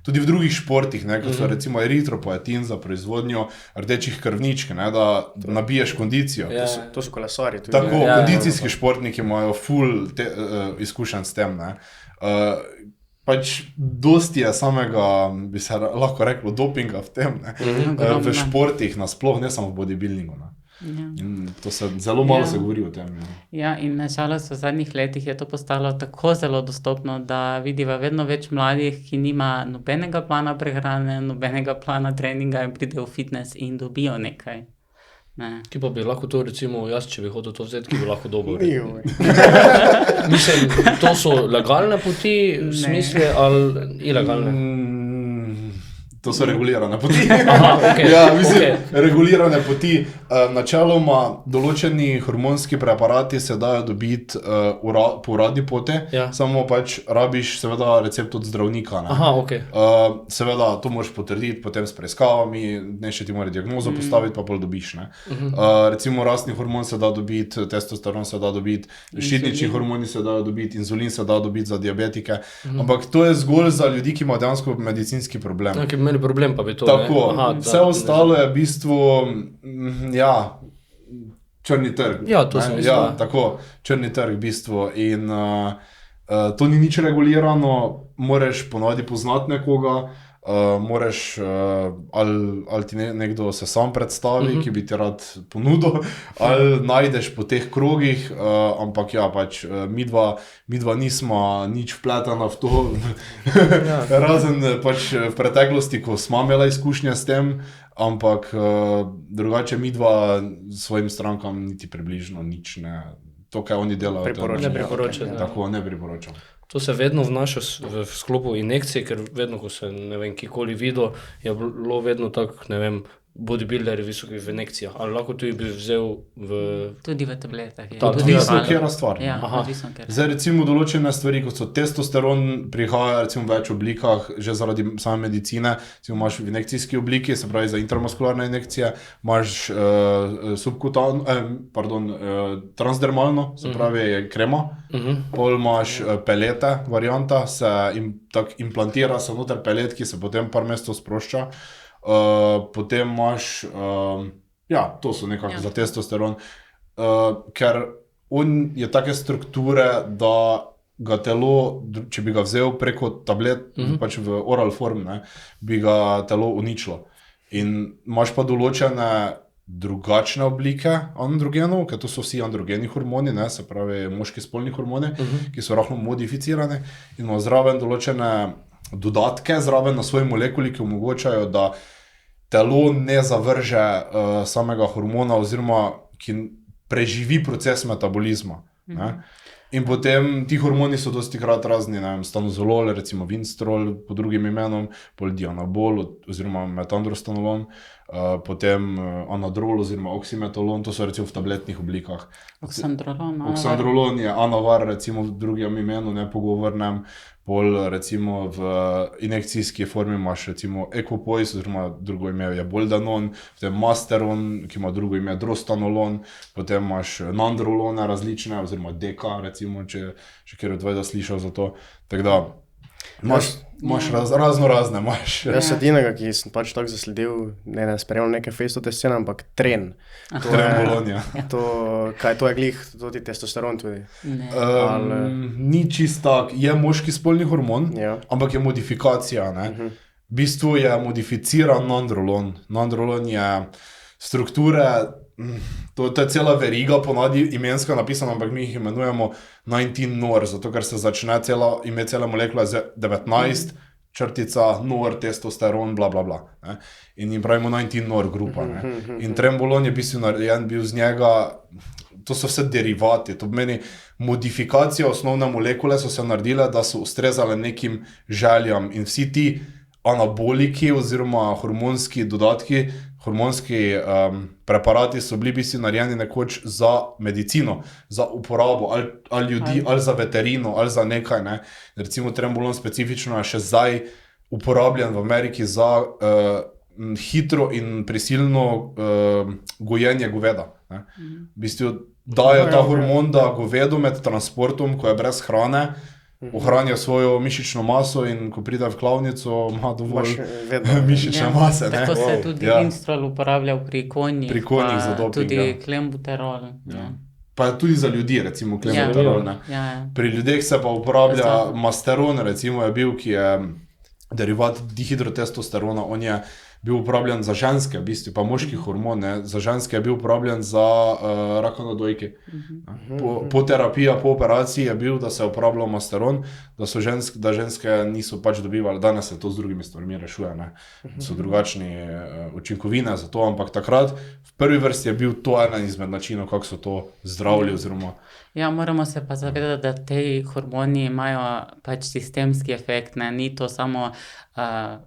tudi v drugih športih, ne, kot so recimo eritropoetin za proizvodnjo rdečih krvničk, ne, da nabiješ kondicijo. To so kolesarji tudi. Tako, kondicijski športniki imajo ful izkušenj s tem, ne. Pač dosti je samega, bi se lahko reklo, dopinga v tem, ne, v športih nasploh, ne samo v bodybuildingu, ne. In to se zelo malo se govori o tem. Ja, in nažalost v zadnjih letih je to postalo tako zelo dostopno, da vidiva vedno več mladih, ki nima nobenega plana prehrane, nobenega plana treninga in pridejo v fitness in dobijo nekaj. Ne. Ki pa bi lahko to, recimo, jaz, če bi hotel to vzeti, ki bi lahko dobil. Joj. Mislim, to so legalne poti, v smislu, ali ilegalne? To so regulirane poti. Aha, okay. Ja, mislim, Okay. regulirane poti. Načeloma določeni hormonski preparati se dajo dobiti po uradni poti, Ja. samo pač rabiš seveda recept od zdravnika. Ne? Aha, ok. Seveda to moraš potrditi potem s preiskavami, ne še ti mora diagnozo postaviti, pa pol dobiš. Ne? Recimo rastni hormon se da dobiti, testosteron se da dobiti, ščitnični hormoni se dajo dobiti, inzulin se da dobiti za diabetike, ampak to je zgolj za ljudi, ki imajo dejansko medicinski problem. Ja, ki bi imeli problem, pa bi to. Tako, ne? Aha, vse ostalo je v bistvu, ja, črni trg. Ja, to sem mislil. Ja, tako, črni trg v bistvu. In to ni nič regulirano, moraš ponavadi poznati nekoga, moraš, ali ti nekdo se sam predstavi, ki bi ti rad ponudil, ali najdeš po teh krogih, ampak ja, pač midva nismo nič vpletena v to, razen pač v preteklosti, ko smo imela izkušnje s tem, ampak drugače midva svojim strankam niti približno nič ne, to, kaj oni delajo. Ne priporočam. Tako, ne priporočam. To se vedno vnaša v sklopu injekcij, ker vedno, ko se ne vem, kikoli videl, je bilo vedno tako, ne vem, bodybuilderi visoki v injekcijah. Ali lahko tudi bi vzel v... Tudi v tabletah. Odvisno, kjera stvar. Ja, Aha. odvisno, kjera. Zdaj recimo določene stvari, kot so testosteron, prihaja recimo v več oblikah, že zaradi same medicine. Recimo imaš v injekcijski obliki, se pravi za intramuskularne injekcije, imaš transdermalno, se pravi krema, pol imaš pelete, varianta, se tak implantira se noter pelet, ki se potem par mesecev sprošča. Potem imaš, ja, to so nekako za testosteron, ker on je take strukture, da ga telo, če bi ga vzel preko tablet, pač v oral form, ne, bi ga telo uničilo. In imaš pa določene drugačne oblike androgenov, ker to so vsi androgeni hormoni, ne, se pravi moški spolni hormoni, ki so rahlo modificirani in imajo zraven določene dodatke, zraven na svoji molekuli, ki omogočajo, da telo ne zavrže samega hormona oziroma ki preživi proces metabolizma. Ne. In potem ti hormoni so dostikrat razni, ne vem, stanozolol, recimo vinstrol pod drugim imenom, poldianabol oziroma metandrostanolon, potem anadrol oziroma oksimetolon, to so recimo v tabletnih oblikah. Oksandrolon je anavar, recimo v drugem imenu, nepogovornem, pol recimo v injekcijski formi imaš recimo Equipoise, oziroma drugo ime je Boldanon, potem Masteron, ki ima drugo ime Drostanolon, potem imaš nandrolone različne, oziroma Deka, recimo, če kjer od tvojega slišal za to. Tako da, imaš razno razne, imaš. Jaz edinega, ki sem pač tako zasledil, ne spremljal neke fejstote scene, ampak tren. Trenbolonija. To je glih, to ti testosteron tudi. Ni čist tak, je moški spolni hormon, ampak je modifikacija, ne. V bistvu je modificiran nandrolon. Nandrolon je strukture, to je cela veriga, ponavadi imenska napisana, ampak mi jih imenujemo 19-NOR, zato ker se začne ime cele molekule z 19, črtica, NOR, testosteron, bla, bla, bla. Ne? In jim pravimo 19-NOR grupa. Ne? In trenbolon je v bistvu narejen bil z njega, to so vse derivati, to pomeni modifikacija osnovne molekule so se naredile, da so ustrezale nekim željam in vsi ti anaboliki oziroma hormonski dodatki, hormonski preparati so bili v bistvu narejeni nekoč za medicino, za uporabo ali ljudi, ali za veterino, ali za nekaj. Ne. Recimo trenbolon specifično je še zdaj uporabljen v Ameriki za hitro in prisilno gojenje goveda. Ne. V bistvu dajo ta hormon, da govedo med transportom, ko je brez hrane, ohranja svojo mišično maso in ko pride v klavnico, ima dovolj mišične mase. Tako se tudi Winstrol uporabljal pri konjih, za doping, tudi klembuterol. Pa tudi za ljudi, recimo klembuterol. Pri ljudeh se pa uporablja masteron, recimo je bil, ki je derivat dihidrotestosterona, on je bil uporabljen za ženske, v bistvu pa moški hormon, ne. Za ženske je bil uporabljen za raka na dojki. Po terapiji, po operaciji je bil, da se je uporabljal masteron, da ženske niso pač dobivali, danes se to z drugimi stvarmi rešuje, ne? So drugačni učinkovine za to, ampak takrat v prvi vrsti je bil to eden izmed načinov, kako so to zdravili oziroma... Ja, moramo se pa zavedati, da te hormoni imajo pač sistemski efekt, ne? Ni to samo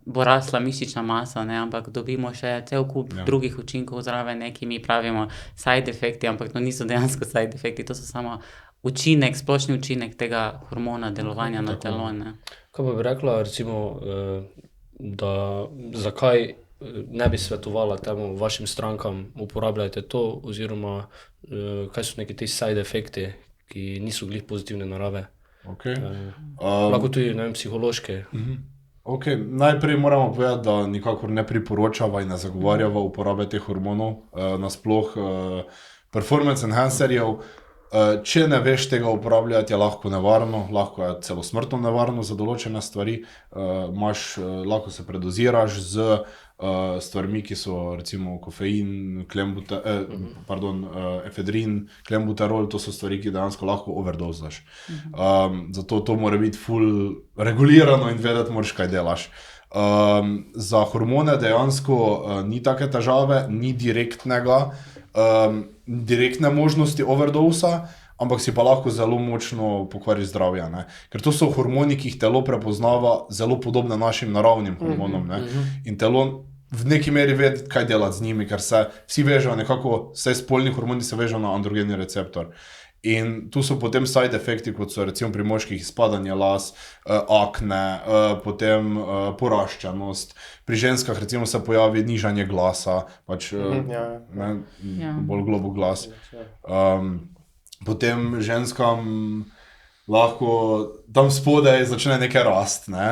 bo rasla mišična masa, ne? Ampak dobimo še cel kup drugih učinkov zraven, neki mi pravimo side efekti, ampak to niso dejansko side efekti, to so samo učinek, splošni učinek tega hormona delovanja na telo, ne? Kaj pa bi rekla, recimo, da zakaj ne bi svetovala temu vašim strankam, uporabljajte to, oziroma kaj so neki ti side efekti, ki niso glih pozitivne narave? Okay. Lahko tudi, ne vem, psihološke. Okay. Najprej moramo povedati, da nikakor ne priporočava in ne zagovarjava uporabe teh hormonov, nasploh performance enhancerjev. Če ne veš tega uporabljati, je lahko nevarno, lahko je celo smrtno nevarno za določene stvari. Lahko se predoziraš z stvarmi, ki so recimo kofein, efedrin, klembuterol, to so stvari, ki dejansko lahko overdozaš. Zato to mora biti ful regulirano in vedeti moraš, kaj delaš. Za hormone dejansko ni take težave, ni direktne možnosti overdosa, ampak si pa lahko zelo močno pokvari zdravje, ne? Ker to so hormoni, ki jih telo prepoznava zelo podobne našim naravnim hormonom, ne? In telo v neki meri ve, kaj delati z njimi, ker se vsi vežejo nekako, vse spolni hormoni se vežejo na androgeni receptor. In tu so potem side efekti, kot so recimo pri moških izpadanje las, akne, potem poraščenost. Pri ženskah recimo se pojavi nižanje glasa, pač bolj globo glas. Potem ženskam lahko tam spodaj začne nekaj rast, ne?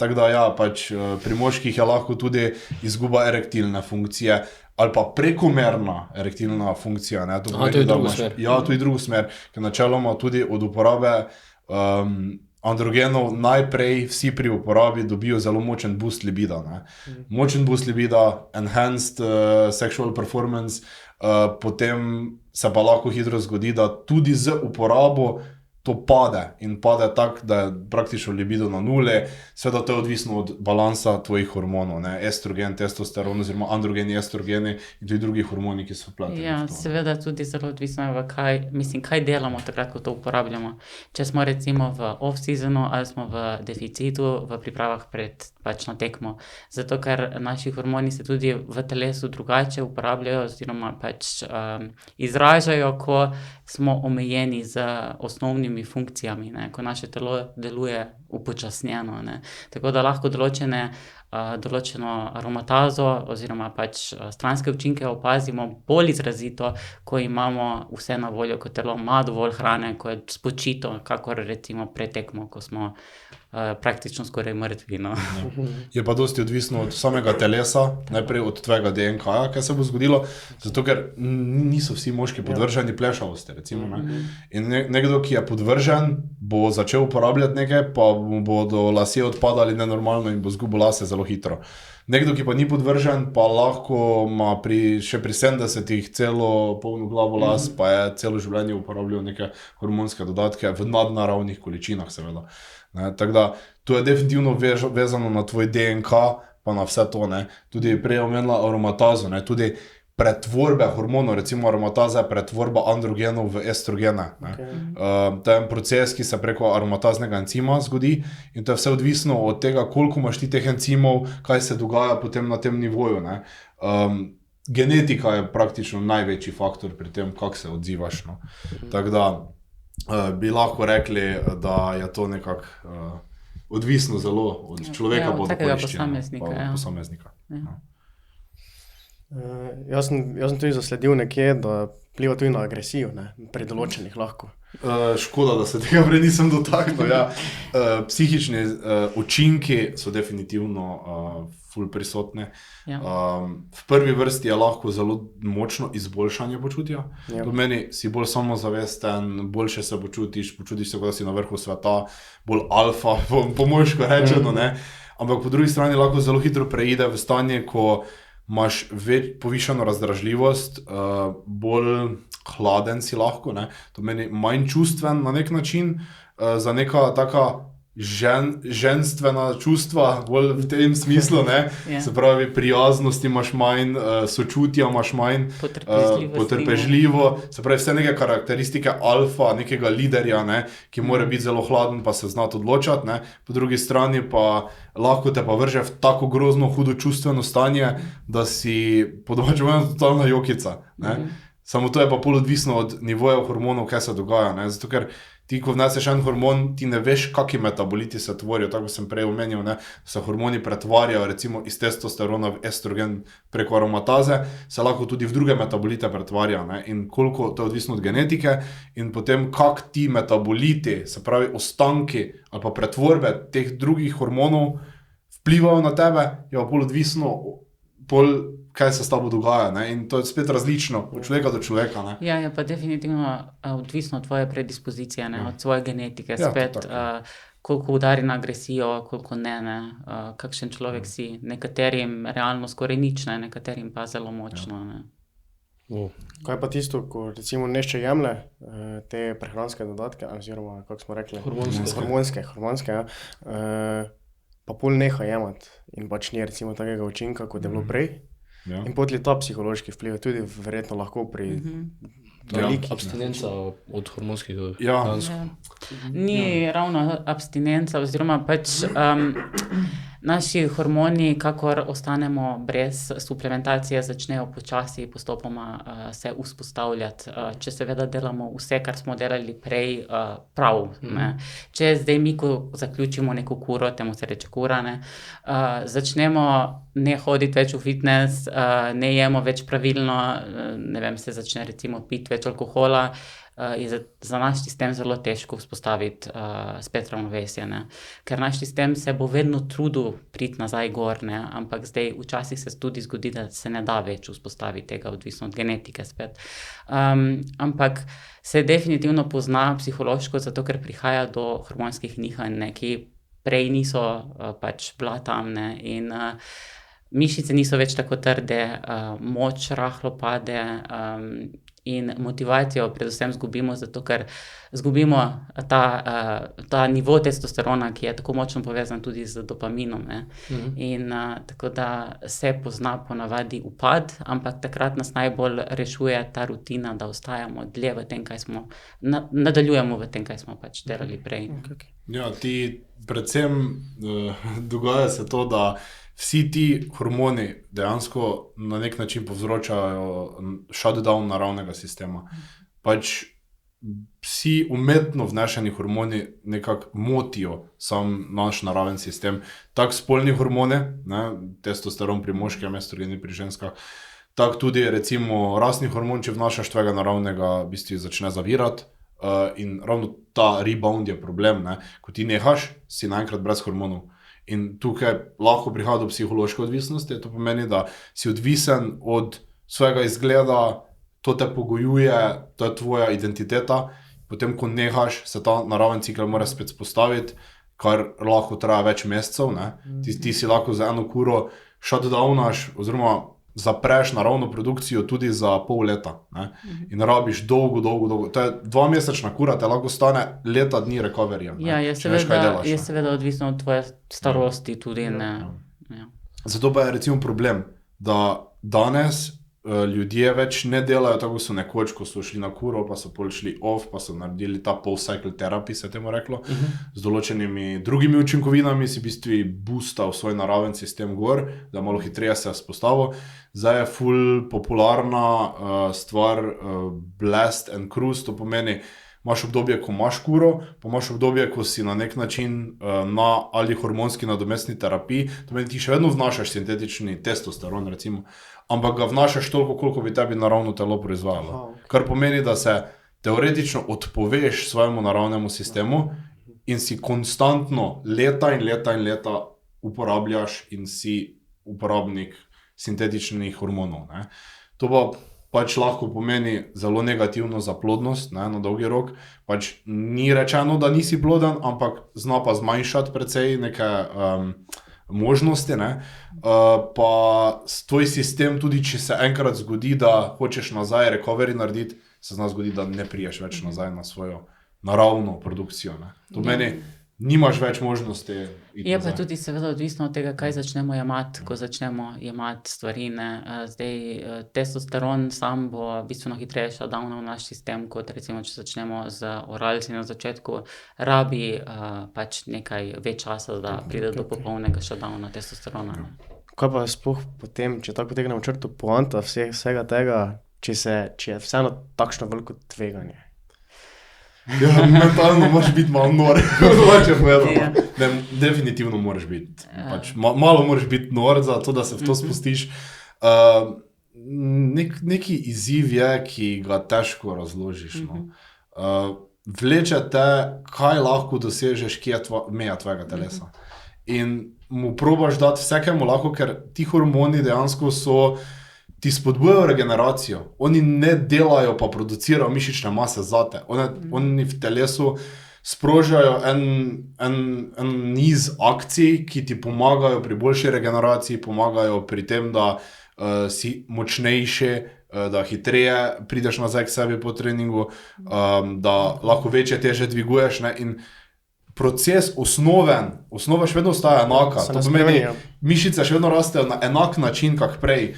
Tako da ja, pač pri moških je lahko tudi izguba erektilne funkcije, ali pa prekomerna erektilna funkcija, ne? To je drugo smer. Ja, to je drugo smer, ker načeloma tudi od uporabe androgenov najprej vsi pri uporabi dobijo zelo močen boost libida, ne? Močen boost libida, enhanced sexual performance, potem se pa lahko hitro zgodi, da tudi z uporabo to pade in pade tako, da je praktično libido na nule. Seveda to je odvisno od balansa tvojih hormonov, ne? Estrogen, testosteron oziroma androgeni, estrogeni in tudi drugi hormoni, ki so vpleteni. Ja, seveda tudi zelo odvisno je, kaj delamo takrat, ko to uporabljamo. Če smo recimo v off-seasonu ali smo v deficitu, v pripravah pač na tekmo. Zato, ker naši hormoni se tudi v telesu drugače uporabljajo oziroma pač izražajo, ko smo omejeni z osnovnimi funkcijami, ne? Ko naše telo deluje upočasnjeno, ne? Tako da lahko določeno aromatazo oziroma pač stranske učinke opazimo bolj izrazito, ko imamo vse na voljo, ko telo ima dovolj hrane, ko je spočito, kakor recimo pred tekmo, ko smo praktično skoraj mrtvi, no. Je pa dosti odvisno od samega telesa, najprej od tvojega DNK-ja, kaj se bo zgodilo, zato ker niso vsi moški podvrženi plešavosti, recimo, ne. In nekdo, ki je podvržen, bo začel uporabljati nekaj, pa mu bodo lasje odpadali nenormalno in bo zgubil lase zelo hitro. Nekdo, ki pa ni podvržen, pa lahko ima še pri 70-ih celo polno glavo las, pa je celo življenje uporabljal neke hormonske dodatke v nadnaravnih količinah, seveda. Tako da, to je definitivno vezano na tvoj DNK, pa na vse to, ne. Tudi prej omenila aromatazo, ne. Tudi pretvorbe hormonov, recimo aromataza je pretvorba androgenov v estrogene, ne. To je en proces, ki se preko aromataznega encima zgodi in to je vse odvisno od tega, koliko imaš ti teh encimov, kaj se dogaja potem na tem nivoju, ne. Genetika je praktično največji faktor pri tem, kako se odzivaš, no. Tako da bi lahko rekli, da je to nekako odvisno zelo od človeka, od takega posameznika. Jaz sem tudi zasledil nekje, da vpliva tudi na agresijo, ne, pri določenih lahko. Škoda, da se tega prej nisem dotaknil, ja. Psihični učinki so definitivno ful prisotni. V prvi vrsti je lahko zelo močno izboljšanje počutja. To meni si bolj samozavesten, boljše se počutiš se, kot da si na vrhu sveta, bolj alfa, po moško rečeno, ne. Ampak po drugi strani lahko zelo hitro preide v stanje, ko imaš povišano razdražljivost, bolj hladen si lahko, ne. To meni manj čustven na nek način, za neka taka ženstvena čustva, bolj v tem smislu, ne? Se pravi, prijaznosti imaš manj, sočutja imaš manj, potrpežljivo, se pravi, vse neke karakteristike alfa, nekega liderja, ne? Ki mora biti zelo hladen, pa se znati odločati, ne? Po drugi strani pa lahko te pa vrže v tako grozno, hudo čustveno stanje, da si po domačem totalna jokica, ne? Samo to je pa pol odvisno od nivoja hormonov, kaj se dogaja, ne? Zato ker ti, ko vneseš en hormon, ti ne veš, kakšni metaboliti se tvorijo, tako sem prej omenil, ne, se hormoni pretvarjajo, recimo iz testosterona v estrogen preko aromataze, se lahko tudi v druge metabolite pretvarja, ne, in koliko, to je odvisno od genetike, in potem kak ti metaboliti, se pravi ostanki ali pa pretvorbe teh drugih hormonov vplivajo na tebe, je pa pol odvisno, kaj se s tabo dogaja, ne? In to je spet različno od človeka do človeka. Ne? Ja, je pa definitivno odvisno od tvoje predispozicije, ne? Od svoje genetike, spet koliko udari na agresijo, koliko ne, kakšen človek si, nekaterim realno skoraj nič, ne? Nekaterim pa zelo močno. Ne? Kaj pa tisto, ko recimo nešče jemlje te prehranske dodatke, oziroma, kako smo rekli, hormonske, ja, pa pol neha jemati in pač ni recimo takega učinka, kot je bilo prej. Ja. In potem ta psihološki vpliv tudi verjetno lahko pri velikih. Abstinenca od hormonskih Ni ravno abstinenca, oziroma pač naši hormoni, kakor ostanemo brez suplementacije, začnejo počasi postopoma se vzpostavljati. Če seveda delamo vse, kar smo delali prej, prav. Ne? Če zdaj mi, ko zaključimo neko kuro, temu se reče kura, ne? Začnemo ne hoditi več v fitness, ne jemo več pravilno, ne vem, se začne recimo piti več alkohola, je za naš sistem zelo težko vzpostaviti spet ravnovesje, ne? Ker naš sistem se bo vedno trudil priti nazaj gor, ne? Ampak zdaj včasih se tudi zgodi, da se ne da več vzpostaviti tega, odvisno od genetike spet. Ampak se definitivno pozna psihološko, zato ker prihaja do hormonskih nihanj, ne? Ki prej niso pač bila tam, ne? In mišice niso več tako trde, moč rahlo pade, in motivacijo predvsem zgubimo, zato ker zgubimo ta nivo testosterona, ki je tako močno povezan tudi z dopaminom. Ne? In tako da se pozna ponavadi upad, ampak takrat nas najbolj rešuje ta rutina, da ostajamo dlje v tem, kaj smo, nadaljujemo v tem, kaj smo pač delali prej. Ja, ti predvsem dogaja se to, da vsi ti hormoni dejansko na nek način povzročajo shutdown naravnega sistema. Pač vsi umetno vnešeni hormoni nekako motijo sam naš naraven sistem. Tak spolni hormone, ne, testosteron pri moškem, estrogeni pri ženskah, tak tudi recimo rasni hormon, če vnašaš tvega naravnega, v bistvu začne zavirati. In ravno ta rebound je problem, ne. Ko ti nehaš, si naenkrat brez hormonov. In tukaj lahko prihaja do psihološke odvisnosti, to pomeni, da si odvisen od svojega izgleda, to te pogojuje, to je tvoja identiteta, potem ko nehaš, se ta naraven cikel mora spet spostaviti, kar lahko traja več mesecev, ne. Ti si lahko za eno kuro shutdownaš, oziroma zapreš naravno produkcijo tudi za pol leta, ne. In rabiš dolgo. To je 2-mesečna kura, te lahko stane leta dni recoveryja. Ja, je seveda odvisno od tvoje starosti tudi. Ja. Zato pa je recimo problem, da danes ljudje več ne delajo tako, so nekoč, ko so šli na kuro, pa so pol šli off, pa so naredili ta post-cycle therapy, se temu reklo, z določenimi drugimi učinkovinami si v bistvu boostal svoj naraven sistem gor, da malo hitreje se vzpostavil. Zdaj je ful popularna stvar blast and cruise, to pomeni, imaš obdobje, ko imaš kuro, pa imaš obdobje, ko si na nek način na ali hormonski nadomestni terapiji, to pomeni, ti še vedno vnašaš sintetični testosteron, recimo, ampak ga vnašaš toliko, koliko bi tebi naravno telo proizvajalo. Kar pomeni, da se teoretično odpoveš svojemu naravnemu sistemu in si konstantno leta uporabljaš in si uporabnik sintetičnih hormonov, ne. To pa pač lahko pomeni zelo negativno za plodnost, ne, na dolgi rok. Pač ni rečeno, da nisi ploden, ampak zna pa zmanjšati precej neke možnosti, ne. Pa tvoj sistem, tudi če se enkrat zgodi, da hočeš nazaj recovery narediti, se zna zgodi, da ne priješ več nazaj na svojo naravno produkcijo, ne. To meni, nimaš več možnosti. Je pa tudi seveda odvisno od tega, kaj začnemo jemati, ko začnemo jemati stvari. Zdaj, testosteron sam bo bistveno hitreje šel down v naš sistem, kot recimo, če začnemo z oralci na začetku, rabi pač nekaj več časa, da pride do popolnega shutdowna testosterona. Kaj pa sploh potem, če tako potegnemo črto, poanta vsega tega, če je vseeno takšno veliko tveganje? Ja, mentalno moraš biti malo nor, drugače povedano. Definitivno moraš biti. Pač, malo moraš biti nor za to, da se v to spustiš. Neki izziv je, ki ga težko razložiš. No. Vleče te, kaj lahko dosežeš, kje je meja tvojega telesa. In mu probaš dati vsakemu lahko, ker ti hormoni dejansko ti spodbujajo regeneracijo. Oni ne delajo pa producirajo mišične mase zate. Oni v telesu sprožajo en niz akcij, ki ti pomagajo pri boljši regeneraciji, pomagajo pri tem, da si močnejši, da hitreje prideš nazaj k sebi po treningu, da lahko večje teže dviguješ, ne? In proces osnova še vedno ostaja enaka. To pomeni, mišice še vedno rastejo na enak način, kak prej.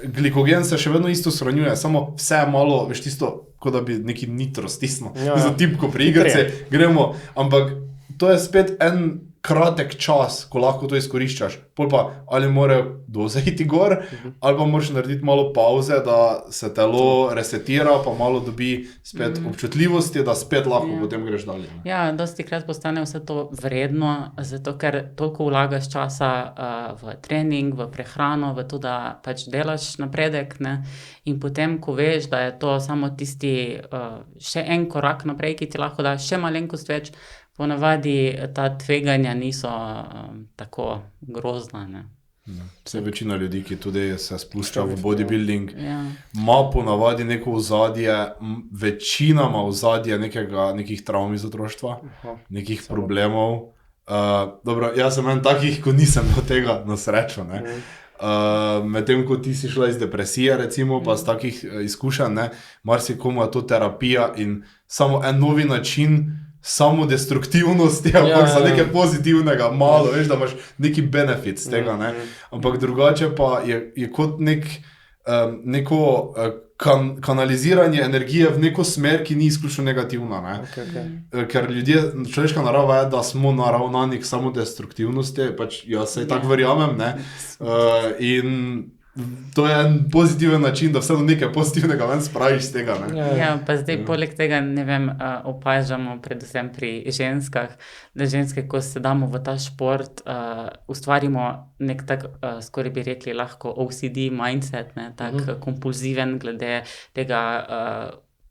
Glikogen se še vedno isto shranjuje, samo vse je malo, veš tisto, kot da bi neki nitro stisnil. Za tipko pri igrici gremo, ampak to je spet en kratek čas, ko lahko to izkoriščaš. Pol pa ali morajo doze iti gor, ali pa moraš narediti malo pauze, da se telo resetira, pa malo dobi spet občutljivosti, da spet lahko potem greš dalje. Ja, dosti krat postane vse to vredno, zato ker toliko vlagaš časa v trening, v prehrano, v to, da pač delaš napredek, ne? In potem, ko veš, da je to samo tisti še en korak naprej, ki ti lahko da še malenkost več, ponavadi ta tveganja niso tako grozna. Ne? Vse večina ljudi, ki tudi se spušča v bodybuilding, ima ponavadi neko ozadje, večina ima ozadje nekih travm iz otroštva, nekih problemov. Dobro, jaz sem en takih, ko nisem do tega na srečo. Medtem, ko ti si šla iz depresije, recimo, pa z takih izkušenj, marsikomu je to terapija in samo en novi način samodestruktivnosti, ampak za nekaj pozitivnega, malo, veš, da imaš neki benefit z tega, ne? Ampak drugače pa je kot neko kanaliziranje energije v neko smer, ki ni izključno negativna, ne? Ker človeška narava je, da smo naravnani k samodestruktivnosti, pač jaz se tako verjamem, ne? In to je en pozitiven način, da vseeno nekaj pozitivnega ven spraviš z tega, ne? Ja, pa zdaj poleg tega, ne vem, opažamo predvsem pri ženskah, da ženske, ko se damo v ta šport, ustvarimo nek tak, skoraj bi rekli lahko OCD mindset, ne, tak kompulziven glede tega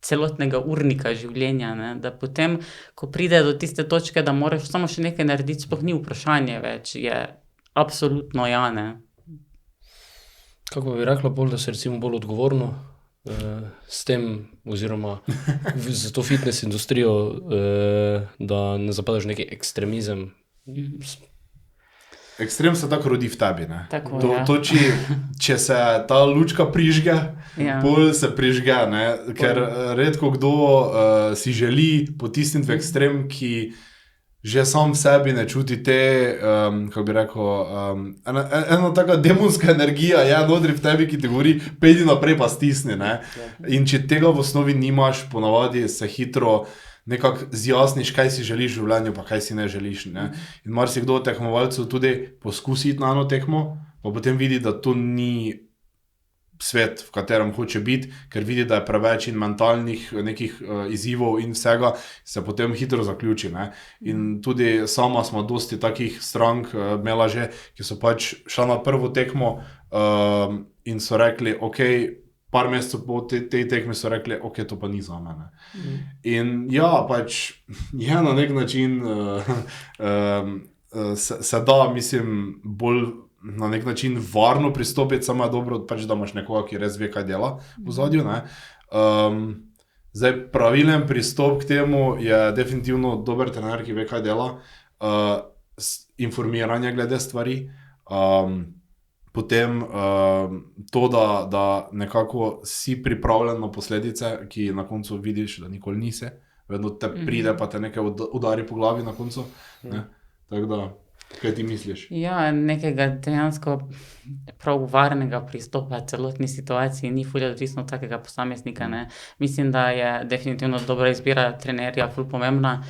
celotnega urnika življenja, ne, da potem, ko pride do tiste točke, da moraš samo še nekaj narediti, sploh ni vprašanje več, je absolutno ja, ne. Kako bi rekla bolj, da se recimo bolj odgovorno s tem, oziroma za to fitness industrijo, da ne zapadaš v neki ekstremizem? Ekstrem se tako rodi v tebi, ne? Tako, če se ta lučka prižge, bolj se prižge, ne? Ker redko kdo si želi potisniti v ekstrem, ki že sam v sebi ne čuti te, kako bi rekel, ena taka demonska energija je notri v tebi, ki ti govori, pejdi naprej pa stisni, ne? In če tega v osnovi nimaš, ponavadi se hitro nekako zjasniš, kaj si želiš v življenju, pa kaj si ne želiš, ne? In marsikdo od tekmovalcev tudi poskusi iti na eno tekmo, pa potem vidi, da to ni svet, v katerem hoče biti, ker vidi, da je preveč in mentalnih nekih izzivov in vsega, se potem hitro zaključi, ne? In tudi sama smo dosti takih strank imela že, ki so pač šla na prvo tekmo in so rekli, ok, par mesecev po tej tekmi so rekli, ok, to pa ni za mene. In ja, pač je na nek način se da, mislim, bolj na nek način varno pristopiti, samo je dobro, pač, da imaš nekoga, ki res ve, kaj dela v ozadju, ne. Zdaj, pravilen pristop k temu je definitivno dober trener, ki ve, kaj dela, informiranje glede stvari, potem to, da nekako si pripravljen na posledice, ki na koncu vidiš, da nikoli nisi, vedno te pride, pa te nekaj udari po glavi na koncu. Ne? Tako da, kaj ti misliš? Ja, nekega dejansko prav varnega pristopa celotni situaciji ni ful odvisno od takega posameznika. Ne? Mislim, da je definitivno dobra izbira trenerja ful pomembna,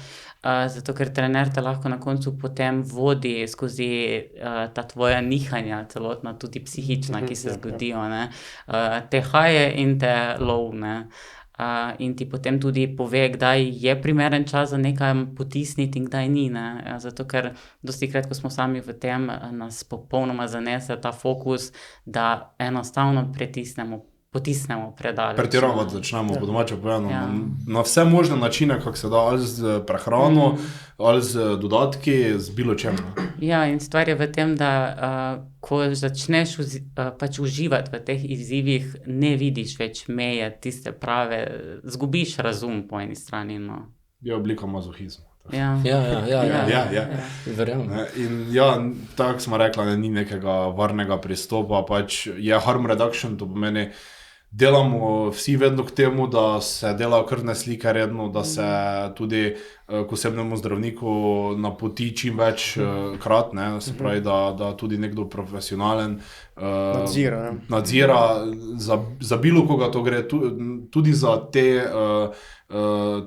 zato ker trener te lahko na koncu potem vodi skozi ta tvoja nihanja, celotna, tudi psihična, ki se zgodijo, ne? Te haje in te low, ne? In ti potem tudi pove, kdaj je primeren čas za nekaj potisniti in kdaj ni, ne? Zato ker dostikrat, ko smo sami v tem, nas popolnoma zanese ta fokus, da enostavno potisnemo predaleč. Pretiravati začnemo, po domače povedano, na vse možne načine, kako se da, ali z prehrano, ali z dodatki, z bilo čem. Ja, in stvar je v tem, da ko začneš pač uživati v teh izzivih, ne vidiš več meje, tiste prave, zgubiš razum po eni strani. No. Je oblika mazohizma. Ja. Verjamem. In ja, tako smo rekli, ni nekega varnega pristopa, pač je harm reduction, to pomeni, delamo vsi vedno k temu, da se delajo krvne slike redno, da se tudi k osebnemu zdravniku napoti čim več krat, ne? Se pravi, da tudi nekdo profesionalen nadzira za bilo koga to gre, tudi za te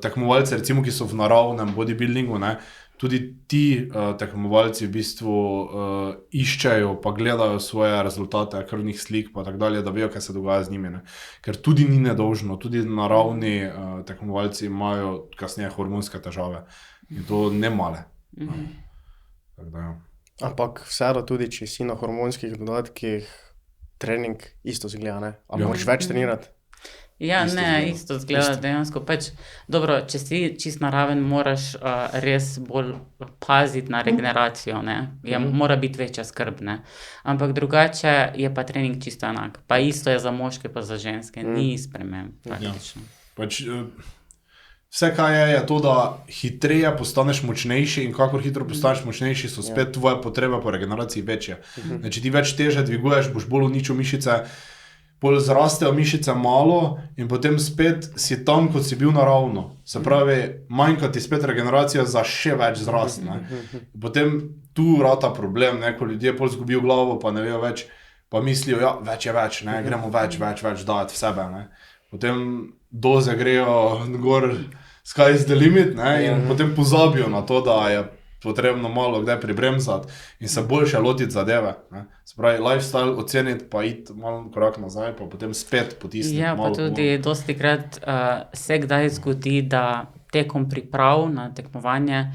tekmovalce, recimo, ki so v naravnem bodybuildingu, ne? Tudi ti tekmovalci v bistvu iščejo pa gledajo svoje rezultate krvnih slik pa tako dalje, da vejo, kaj se dogaja z njimi. Ne? Ker tudi ni nedolžno, tudi naravni tekmovalci imajo kasneje hormonske težave in to ne male. Tako da, ja. Ampak vseeno tudi, če si na hormonskih dodatkih, trening isto zgleda, ne? Ali moraš več trenirati? Ja, isto zgleda dejansko. Pač, dobro, če si čist naraven, moraš res bolj paziti na regeneracijo, ne? Mora biti večja skrb, ne? Ampak drugače je pa trening čisto enak. Pa isto je za moške pa za ženske, ni sprememb praktično. Pač, vse, kaj je to, da hitreje postaneš močnejši in kakor hitro postaneš močnejši, so spet tvoje potrebe po regeneraciji večje. Če ti več teže dviguješ, boš bolj uničil mišice, bolj zrastejo mišice malo in potem spet si tam, kot si bil naravno. Se pravi, manjka ti spet regeneracija za še več zrast. Ne? Potem tu rata problem, ne? Ko ljudje pol zgubijo glavo, pa ne vejo več, pa mislijo, ja, več je več, ne? Gremo več dajati v sebe. Ne? Potem doze grejo gor, sky is the limit, ne? In potem pozabijo na to, da je potrebno malo kdaj pribremzati in se boljše lotiti zadeve. Ne? Se pravi, lifestyle oceniti, pa iti malo korak nazaj, pa potem spet potisniti. Ja, pa tudi dostikrat se kdaj zgodi, da tekom priprav na tekmovanje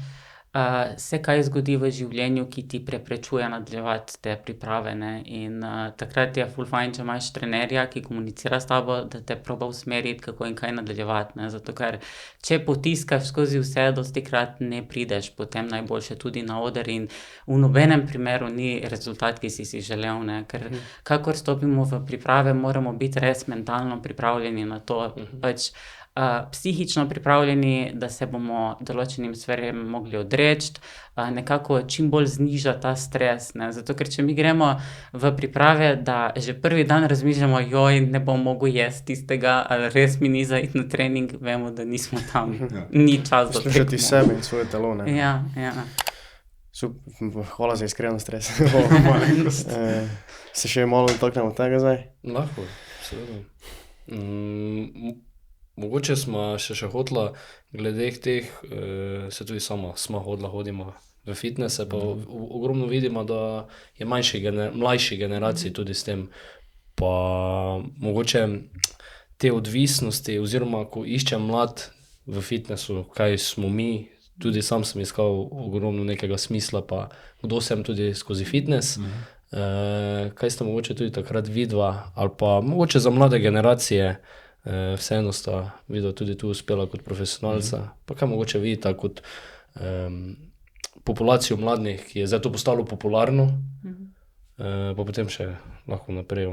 se kaj zgodi v življenju, ki ti preprečuje nadaljevati te priprave. Ne? In takrat je ful fajn, če imaš trenerja, ki komunicira s tabo, da te proba usmeriti, kako in kaj nadaljevati. Ne? Zato ker če potiskaš skozi vse, dostikrat ne prideš potem najboljše tudi na oder in v nobenem primeru ni rezultat, ki si želel. Ne? Ker kakor stopimo v priprave, moramo biti res mentalno pripravljeni na to, pač psihično pripravljeni, da se bomo določenim stvarem mogli odreči, nekako čim bolj zniža ta stres. Ne? Zato, ker če mi gremo v priprave, da že prvi dan razmišljamo, joj, ne bom mogel jesti tistega, ali res mi ni za iti na trening, vemo, da nismo tam, ni čas do tekmo. Slušati sebe in svoje telo, ne? Ja. Hvala za iskren stres. Se še malo dotaknemo tega zdaj? Lahko, seveda. Mogoče smo še hotla, glede teh, se tudi sama smo hodimo v fitnesse, pa ogromno vidimo, da je mlajši generaciji tudi s tem. Pa mogoče te odvisnosti, oziroma ko iščem mlad v fitnessu, kaj smo mi, tudi sam sem iskal ogromno nekega smisla, pa kdo sem tudi skozi fitness. Kaj sta mogoče tudi takrat vidva, ali pa mogoče za mlade generacije, vseeno sta videla tudi tu uspela kot profesionalca, pa kaj mogoče vidita kot populacijo mladih, ki je zdaj to postalo popularno, pa potem še lahko naprej.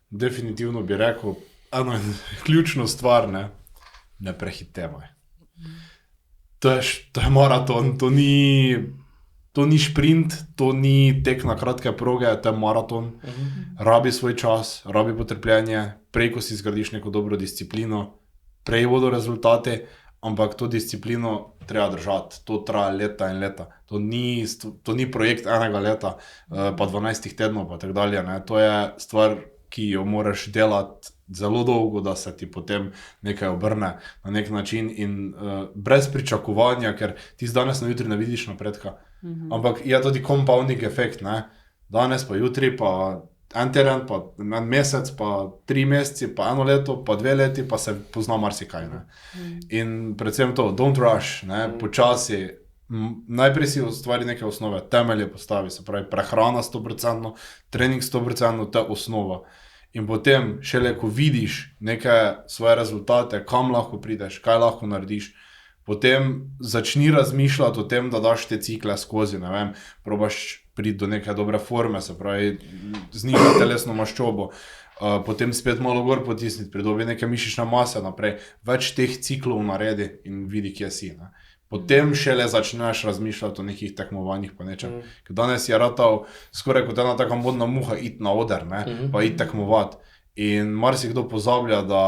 Definitivno bi rekel, eno ključno stvar, ne prehitevaj. To je maraton, to ni šprint, to ni tek na kratke proge, to je maraton. Rabi svoj čas, rabi potrpljenje, prej ko si zgradiš neko dobro disciplino, prej bodo rezultati, ampak to disciplino treba držati, to traja leta in leta. To ni projekt enega leta, pa 12 tednov, pa tako dalje. Ne. To je stvar, ki jo moraš delati zelo dolgo, da se ti potem nekaj obrne na nek način in brez pričakovanja, ker ti danes na jutri ne vidiš napredka. Ampak je tudi compounding efekt, ne. Danes pa jutri, pa en teden, pa en mesec, pa 3 meseci, pa 1 leto, pa 2 leti, pa se pozna marsikaj. Ne. In predvsem to, don't rush, ne, počasi. Najprej si ustvari neke osnove, temelje postavi, se pravi prehrana 100%, trening 100%, to je osnova. In potem, šele ko vidiš neke svoje rezultate, kam lahko prideš, kaj lahko narediš, potem začni razmišljati o tem, da daš te cikle skozi, ne vem, probaš priti do neke dobre forme, se pravi, znižati telesno maščobo, potem spet malo gor potisniti, pridobi neke mišične mase naprej, več teh ciklov naredi in vidi, kje si. Ne. Potem šele začneš razmišljati o nekih tekmovanjih pa nečem. Ker danes je ratal skoraj kot ena taka modna muha iti na oder, ne, pa iti tekmovati. In marsikdo pozablja, da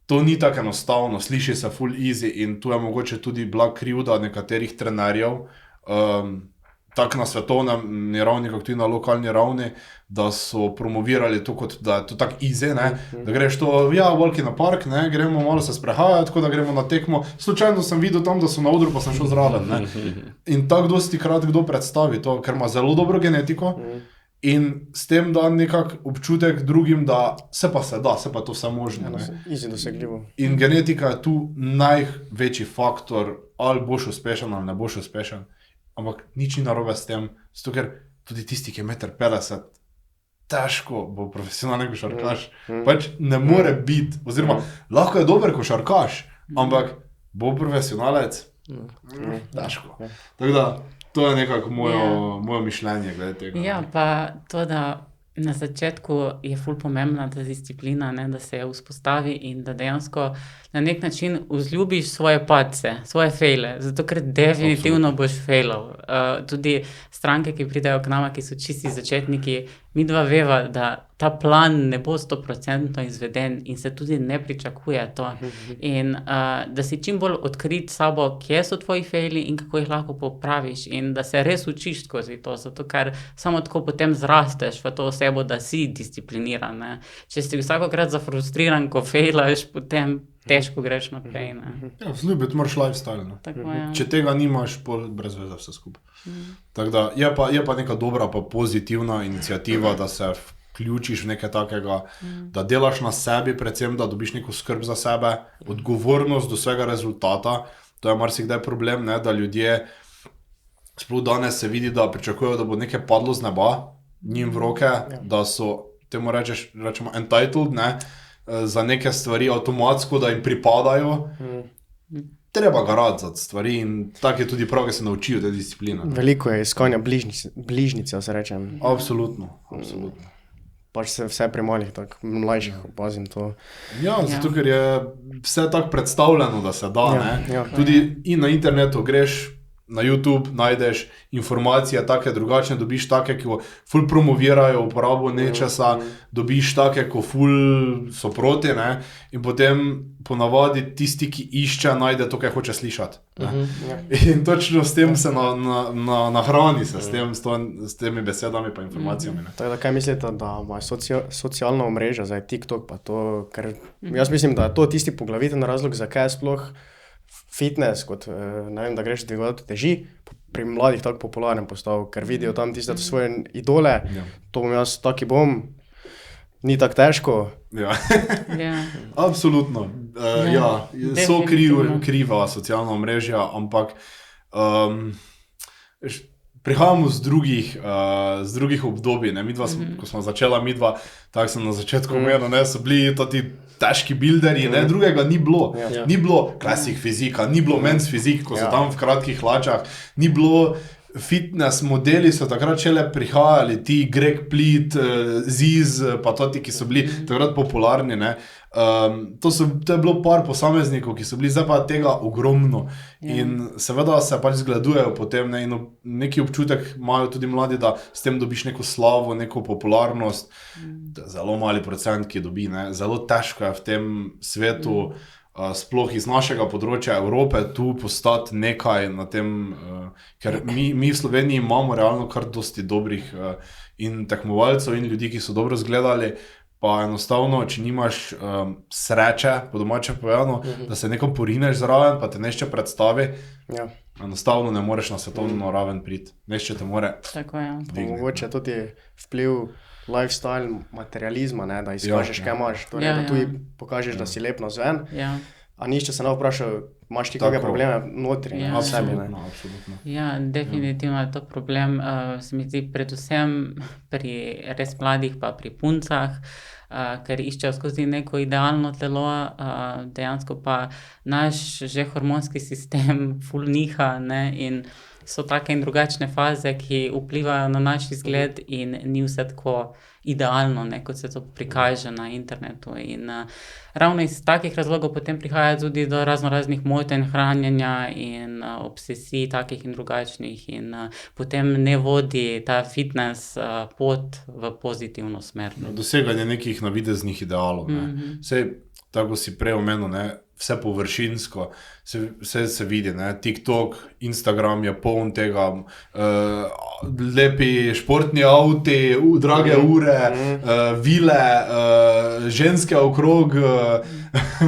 to ni tako enostavno, sliši se full easy in tu je mogoče tudi bila krivda nekaterih trenerjev, tako na svetovni ravni, kot tudi na lokalni ravni, da so promovirali to kot, da je to tako easy, ne, da greš to, ja, walk in the park, ne, gremo malo se sprehajati, tako da gremo na tekmo, slučajno sem videl tam, da so na odru, pa sem šel zraven, ne. In tako dosti krat kdo predstavi to, ker ima zelo dobro genetiko in s tem da nekak občutek drugim, da se pa se da, se pa to vse možno, ne. Easy dosegljivo. In genetika je tu največji faktor, ali boš uspešen ali ne boš uspešen. Ampak nič ni narobe s tem, zato ker tudi tisti, ki je 1,50 m, težko bo profesionalni košarkaš. Pač ne more biti, oziroma lahko je dober košarkaš, ampak bo profesionalec, težko. Tako da, to je nekako moje mišljenje glede tega. Ja, pa to, da na začetku je ful pomembna ta disciplina, ne, da se vzpostavi in da dejansko na nek način vzljubiš svoje padce, svoje fejle, zato ker definitivno boš fejlal. Tudi stranke, ki pridejo k nama, ki so čisti začetniki, mi dva veva, da ta plan ne bo 100% izveden in se tudi ne pričakuje to. In da si čim bolj odkrit sabo, kje so tvoji fejli in kako jih lahko popraviš in da se res učiš skozi to, zato ker samo tako potem zrasteš v to osebo, da si discipliniran. Ne. Če si vsakokrat zafrustriran, ko fejlaš, potem težko greš naprej. Ne. Ja, vzljubiti moraš lifestyle. Ne. Tako, ja. Če tega nimaš, brez veze vse skupaj. Tako da je pa neka dobra pa pozitivna iniciativa, da se vključiš v nekaj takega, da delaš na sebi, predvsem, da dobiš neko skrb za sebe, odgovornost do svega rezultata. To je marsikdaj problem, ne, da ljudje, sploh danes se vidi, da pričakujejo, da bo nekaj padlo z neba njim v roke, da so, temu rečemo entitled, ne, za neke stvari avtomatsko, da jim pripadajo. Treba garati za stvari in tako je tudi prav, da se naučijo te discipline. Veliko je iskanja bližnice, se rečem. Absolutno. Pač se vse pri malih, tako mlajših opazim to. Ja, zato ker je vse tako predstavljeno, da se da, ne. Tudi in na internetu greš, na YouTube najdeš informacije take drugačne, dobiš take, ki ful promovirajo uporabo nečesa, dobiš take, ko ful so proti, ne, in potem ponavadi tisti, ki išče, najde to, kaj hoče slišati. In točno s tem se nahrani se, s temi besedami pa informacijami. Ne. Tako da kaj mislite, da imajo socialna omrežja, zdaj TikTok pa to, ker jaz mislim, da je to tisti poglaviten razlog, zakaj je sploh fitness, kot ne vem, da greš dvigovati teži, pri mladih tako popularen postal, ker vidijo tam tiste svoje idole, to bom jaz, taki bom, ni tako težko. Ja, absolutno. So kriva socialna omrežja, ampak prihajamo z drugih obdobij, ne, midva, ko smo začela midva, tako sem na začetku omenil, ne, so bili toti težki builderji, ne, drugega ni bilo. Ni bilo classic fizika, ni bilo men's fizik, ko so tam v kratkih hlačah, ni bilo fitness modeli, so takrat šele prihajali, ti Greg Plitt, Ziz, pa toti, ki so bili takrat popularni, ne. To je bilo par posameznikov, ki so bili, zdaj pa tega ogromno. In seveda se pač zgledujejo potem, ne, in neki občutek imajo tudi mladi, da s tem dobiš neko slavo, neko popularnost. Zelo mali procent, ki dobi, ne. Zelo težko je v tem svetu sploh iz našega področja Evrope tu postati nekaj na tem, ker mi v Sloveniji imamo realno kar dosti dobrih in tekmovalcev in ljudi, ki so dobro zgledali, pa enostavno, če nimaš sreče, po domače povedano, da se nekam porineš zraven, pa te nešče predstavi, enostavno ne moreš na svetovno raven priti. Nešče te more digniti. Mogoče tudi vpliv lifestyle materializma, ne, da izkažeš, kaj imaš, torej, da tudi pokažeš, da si lep nazven, a nišče se ne vprašal, imaš ti kakve probleme notri, v sebi, ne? Absolutno. Ja, definitivno je to problem, se mi zdi predvsem pri res mladih pa pri puncah, ker iščejo skozi neko idealno telo, dejansko pa naš že hormonski sistem ful niha, ne, in so take in drugačne faze, ki vplivajo na naš izgled in ni vse tako idealno, ne, kot se to prikaže na internetu. In ravno iz takih razlogov potem prihaja tudi do raznoraznih motenj hranjenja in obsesij takih in drugačnih in potem ne vodi ta fitness pot v pozitivno smer. Doseganje nekih navideznih idealov, ne. Sej, tako si prej omenil, ne, vse površinsko, vse se vidi, ne, TikTok, Instagram je poln tega, lepi športni avti, drage ure, vile, ženske okrog,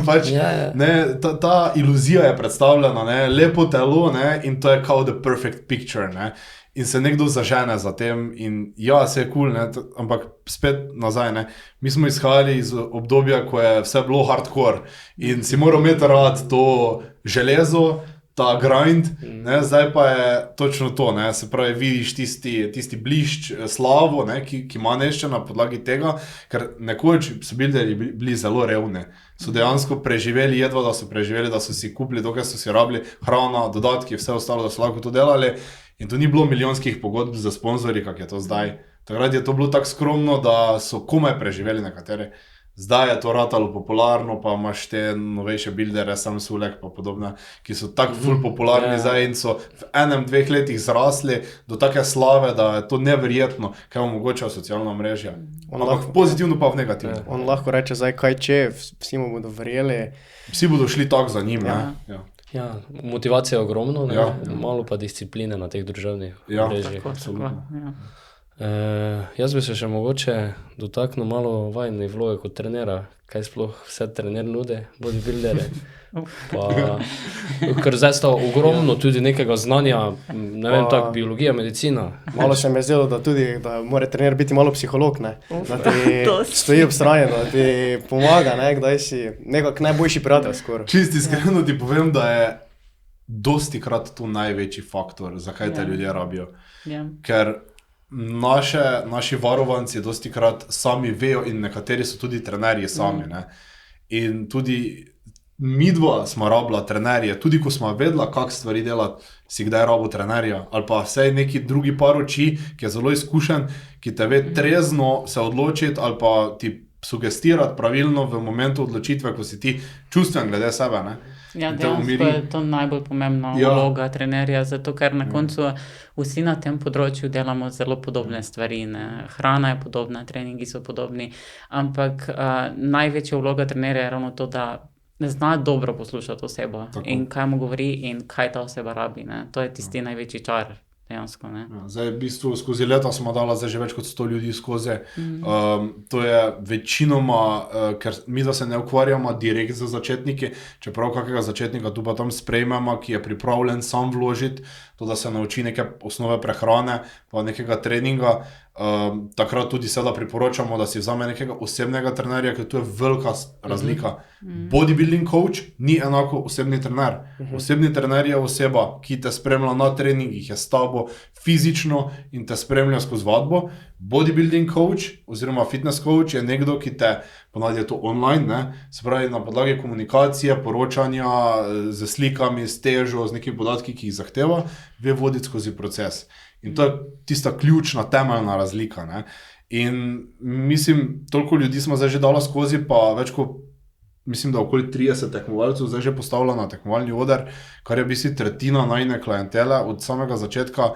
pač, ne, ta iluzija je predstavljena, ne, lepo telo, ne, in to je kao the perfect picture, ne. In se nekdo zažene za tem in ja, se je cool, ne, ampak spet nazaj, ne, mi smo izhajali iz obdobja, ko je vse bilo hardcore in si moral imeti rad to železo, ta grind, ne, zdaj pa je točno to, ne, se pravi, vidiš tisti blišč, slavo, ne, ki ima nešče na podlagi tega, ker nekoč so bili zelo revni, so dejansko preživeli, jedva, da so preživeli, da so si kupili, dokaj so si rabili hrana, dodatki, vse ostalo, da so lahko to delali. In to ni bilo milijonskih pogodb za sponzorji, kak je to zdaj. Takrat je to bilo tako skromno, da so komaj preživeli nekateri. Zdaj je to ratalo popularno, pa imaš te novejše bildere, Sam Sulek pa podobne, ki so tako ful popularni zdaj in so v 1-2 letih zrasli do take slave, da je to neverjetno, kaj omogočajo socialna mrežja. Pozitivno pa v negativno. On lahko reče zdaj, kaj če, vsi mu bodo verjeli. Vsi bodo šli tako za njim, ne. Ja, motivacija je ogromno, ne? Malo pa discipline na teh družbenih mrežjih. Jaz bi se še mogoče dotaknil malo vajne vloge kot trenera, kaj sploh vse trener nude, bodybuildere. Ker zdaj sta ogromno tudi nekega znanja, ne vem, tako biologija, medicina. Malo se mi je zdelo, da mora trener biti malo psiholog, ne? Da ti stoji ob strani, da ti pomaga, ne? Kdaj si nekako najboljši prijatelj skoraj. Čisto iskreno ti povem, da je dosti krat to največji faktor, zakaj te ljudje rabijo. Ker naši varovanci dosti krat sami vejo in nekateri so tudi trenerji sami, ne. In tudi midva smo rabila trenerje, tudi ko smo vedela, kak stvari delati, si kdaj rabo trenerja, ali pa vsaj neki drugi par oči, ki je zelo izkušen, ki te ve trezno se odločiti ali pa ti sugestirati pravilno v momentu odločitve, ko si ti čustven glede sebe, ne. Ja, dejansko je to najbolj pomembna vloga trenerja, zato ker na koncu vsi na tem področju delamo zelo podobne stvari, ne. Hrana je podobna, treningi so podobni, ampak največja vloga trenerja je ravno to, da zna dobro poslušati osebo in kaj mu govori in kaj ta oseba rabi, ne. To je tisti največji čar. Dejansko, ne. Zdaj, v bistvu, skozi leta smo dala zdaj že več kot 100 ljudi skozi. To je večinoma, ker mi da se ne ukvarjamo direkt za začetniki, čeprav kakega začetnika tu pa tam sprejmemo, ki je pripravljen sam vložiti, to da se nauči neke osnove prehrane, pa nekega treninga. Takrat tudi seveda priporočamo, da si vzame nekega osebnega trenerja, ker tu je velika razlika. Bodybuilding coach ni enako osebni trener. Osebni trener je oseba, ki te spremlja na treningih, je s tabo fizično in te spremlja skozi vadbo. Bodybuilding coach oziroma fitness coach je nekdo, ki te, ponavadi je to online, ne, se pravi na podlagi komunikacije, poročanja z slikami, s težo, z nekimi podatki, ki jih zahteva, ve voditi skozi proces. In to je tista ključna, temeljna razlika, ne. In mislim, toliko ljudi smo zdaj že dala skozi, pa več kot, mislim, da okoli 30 tekmovalcev zdaj že postavlja na tekmovalni oder, kar je v bistvu tretjina najine klientele od samega začetka.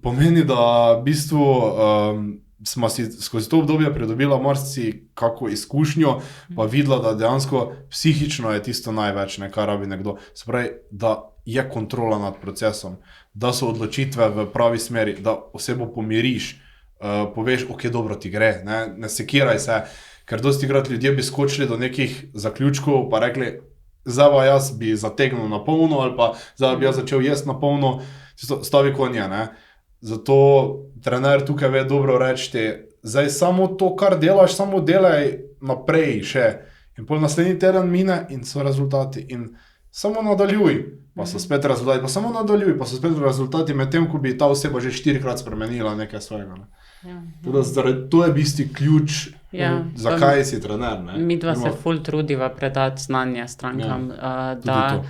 Pomeni, da v bistvu smo si skozi to obdobje pridobila kako izkušnjo, pa videla, da dejansko psihično je tisto največ, kar rabi nekdo. Se pravi, da je kontrola nad procesom, da so odločitve v pravi smeri, da osebo pomiriš, poveš, ok, dobro ti gre, ne sekiraj se, ker dostikrat ljudje bi skočili do nekih zaključkov pa rekli, zdaj pa jaz bi zategnil na polno ali pa zdaj bi jaz začel jesti na polno, stavi konje, ne. Zato trener tukaj ve dobro reči, zdaj samo to, kar delaš, samo delaj naprej še. In pol naslednji teden mine in so rezultati. In samo nadaljuj, pa so spet rezultati, pa samo nadaljuj, pa so spet rezultati, medtem ko bi ta oseba že 4-krat spremenila nekaj svojega. Ne. To je bisti ključ, zakaj si trener. Ne. Midva se ful trudiva predati znanje strankam, da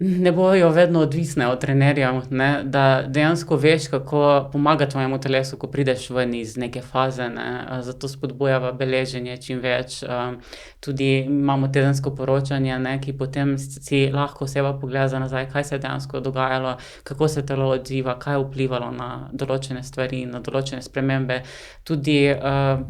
ne bojo vedno odvisne od trenerjev, ne? Da dejansko veš, kako pomaga tvojemu telesu, ko prideš ven iz neke faze, ne? Zato spodbujava beleženje čim več. Tudi imamo tedensko poročanje, ne? Ki potem si lahko oseba pogleda za nazaj, kaj se je dejansko dogajalo, kako se telo odziva, kaj je vplivalo na določene stvari, na določene spremembe. Tudi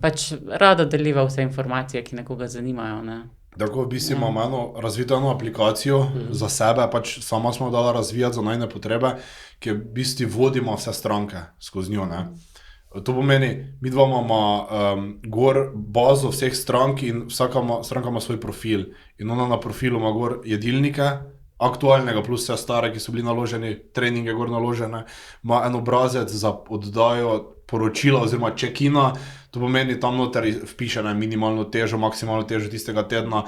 pač rada deliva vse informacije, ki nekoga zanimajo, ne? Tako v bistvu imamo razvito eno aplikacijo za sebe, pač sama smo dala razvijati za najne potrebe, ki v bistvu vodimo vse stranke skozi njo, ne. To pomeni, mi dva imamo gor bazo vseh strank in vsaka stranka ima svoj profil. In ona na profilu ima gor jedilnike, aktualnega plus vse stare, ki so bili naloženi, treninge gor naložene, ima en obrazec za oddajo poročila oziroma check-ina, to pomeni, tam noter vpiše minimalno težo, maksimalno težo tistega tedna,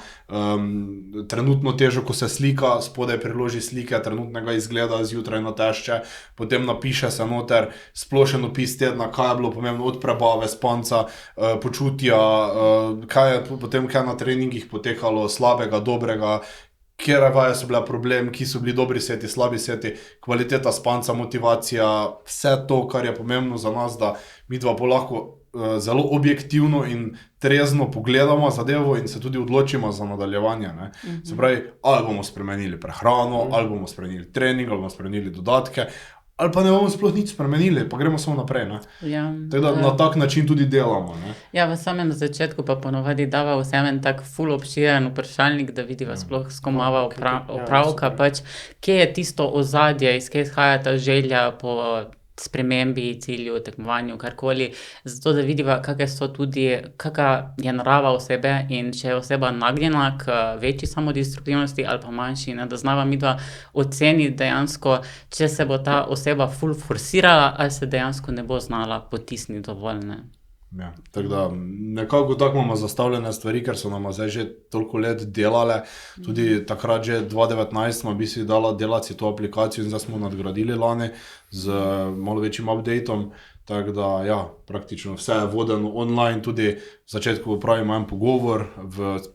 trenutno težo, ko se slika, spodaj priloži slike trenutnega izgleda zjutraj na tešče, potem napiše se noter splošen opis tedna, kaj je bilo pomembno od prebave, spanca, počutja, kaj je potem kaj na treningih potekalo slabega, dobrega, kjere vaje so bile problem, ki so bili dobri seti, slabi seti, kvaliteta spanca, motivacija, vse to, kar je pomembno za nas, da mi dva bo lahko zelo objektivno in trezno pogledamo zadevo in se tudi odločimo za nadaljevanje, ne. Se pravi, ali bomo spremenili prehrano, ali bomo spremenili trening, ali bomo spremenili dodatke, ali pa ne bomo sploh nič spremenili, pa gremo samo naprej, ne. Tako da na tak način tudi delamo, ne. Ja, v samem začetku pa ponovadi dava vsem en tak ful obširen vprašalnik, da vidiva sploh s kom imava opravka, pač kje je tisto ozadje, iz kje izhaja ta želja po spremembi, cilju, tekmovanju, karkoli, zato da vidiva, kakšna je narava osebe in če je oseba nagnjena k večji samodestruktivnosti ali pa manjši, ne, da znava midva oceniti dejansko, če se bo ta oseba ful forsirala ali se dejansko ne bo znala potisniti dovolj, ne. Ja, tako da nekako tako imamo zastavljene stvari, ker so nama zdaj že toliko let delale, tudi takrat že 2019 smo bi si dala delati to aplikacijo in zdaj smo nadgradili lani z malo večjim updateom, tako da ja, praktično vse je vodeno online, tudi v začetku pravimo en pogovor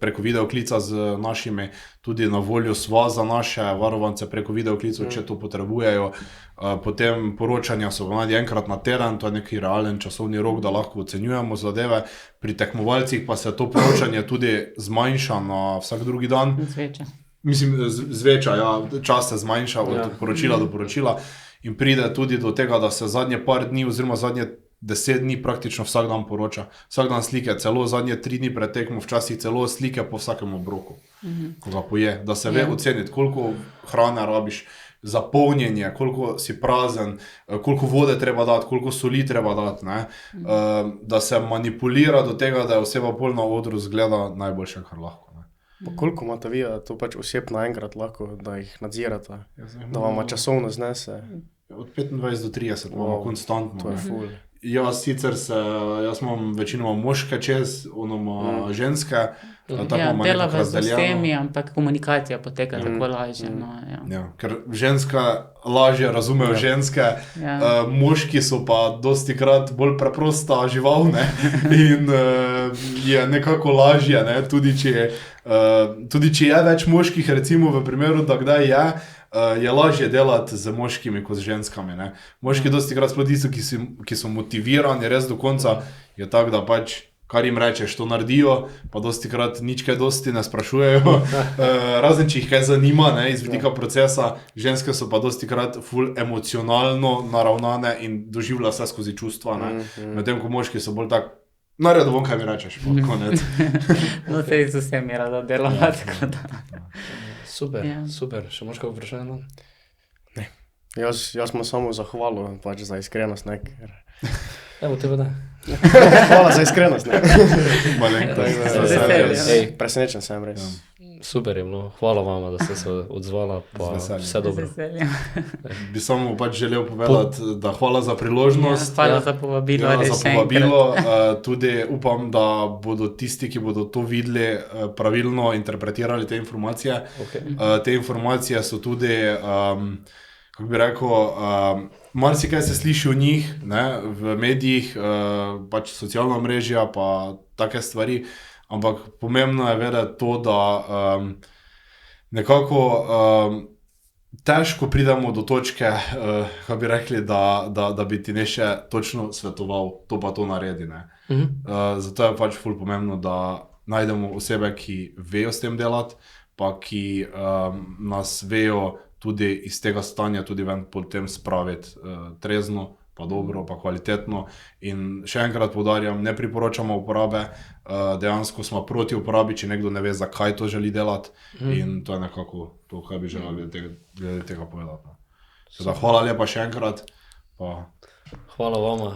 preko videoklica z našimi, tudi na voljo sva za naše varovance preko videoklicov, če to potrebujejo. Potem poročanja so ponavadi enkrat na teden, to je neki realen časovni rok, da lahko ocenjujemo zadeve. Pri tekmovalcih pa se to poročanje tudi zmanjša na vsak drugi dan. Zveča. Mislim, zveča, ja, čas se zmanjša od poročila do poročila in pride tudi do tega, da se zadnje par dni oziroma zadnje 10 dni praktično vsak dan poroča. Vsak dan slike, celo zadnje 3 dni pred tekmo, včasih celo slike po vsakem obroku, ko ga poje, da se ve oceniti, koliko hrane rabiš, za polnjenje, koliko si prazen, koliko vode treba dati, koliko soli treba dati, ne? Da se manipulira do tega, da je oseba pol na odru zgleda najboljše, kar lahko. Ne? Pa koliko imate vi, da to pač oseb naenkrat lahko, da jih nadzirate, da vam časovno znese? Od 25 do 30 imamo konstantno. To je ful. Jaz imam večinoma moške čez, ono ima ženske. Ja, delava z vsemi, ampak komunikacija poteka tako lažje. Ja, ker ženska lažje razumejo ženske, moški so pa dostikrat bolj preprosta žival, ne, in je nekako lažje, ne, tudi če je več moških, recimo v primeru, da kdaj je lažje delati z moškimi kot z ženskami, ne. Moški dostikrat sploh tisto, ki so motivirani res do konca, je tako, da pač kar jim rečeš, to naredijo, pa dosti krat nič kaj dosti ne sprašujejo, razen če jih kaj zanima, ne, iz vidika procesa, ženske so pa dosti krat ful emocionalno naravnane in doživljajo vse skozi čustva, ne, medtem ko moški so bolj tak, naredi bom, kaj mi rečeš, pa konec. No, se z vsemi rada delava, tako da. Super, Ja. super. Še moš kaj vprašanje? Jaz smo samo zahvalo pač za iskrenost, ne, ker... Evo, tebe da. Hvala za iskrenost, ne. Malenkost. Z veseljem. Ej, Presenečen sem res. super je bilo. Hvala vama, da ste se odzvala, pa Z veseljem. vse Z dobro. veseljem. Bi samo pač želel povedati, da hvala za priložnost. Hvala Ja. za povabilo, Ja, res za še enkrat. povabilo. Tudi upam, da bodo tisti, ki bodo to videli, pravilno interpretirali te informacije. Okay. Te informacije so tudi, kako bi rekel, marsikaj se sliši o njih, ne, v medijih, pač socialna mrežja, pa take stvari, ampak pomembno je vedeti to, da nekako težko pridemo do točke, kako bi rekli, da bi ti neše točno svetoval, to pa to naredi. Ne. Zato je pač ful pomembno, da najdemo osebe, ki vejo s tem delati, pa ki nas vejo tudi iz tega stanja tudi ven potem spraviti trezno, pa dobro, pa kvalitetno. In še enkrat poudarjam, ne priporočamo uporabe, dejansko smo proti uporabi, če nekdo ne ve, zakaj to želi delati. In to je nekako to, kar bi želel glede tega povedati. Teda, hvala lepa še enkrat. Pa... Hvala vama,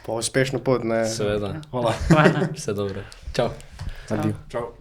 Pa uspešno pot, ne. seveda. Hvala. Hvala. Vse dobro. Čau. Adijo. Čau.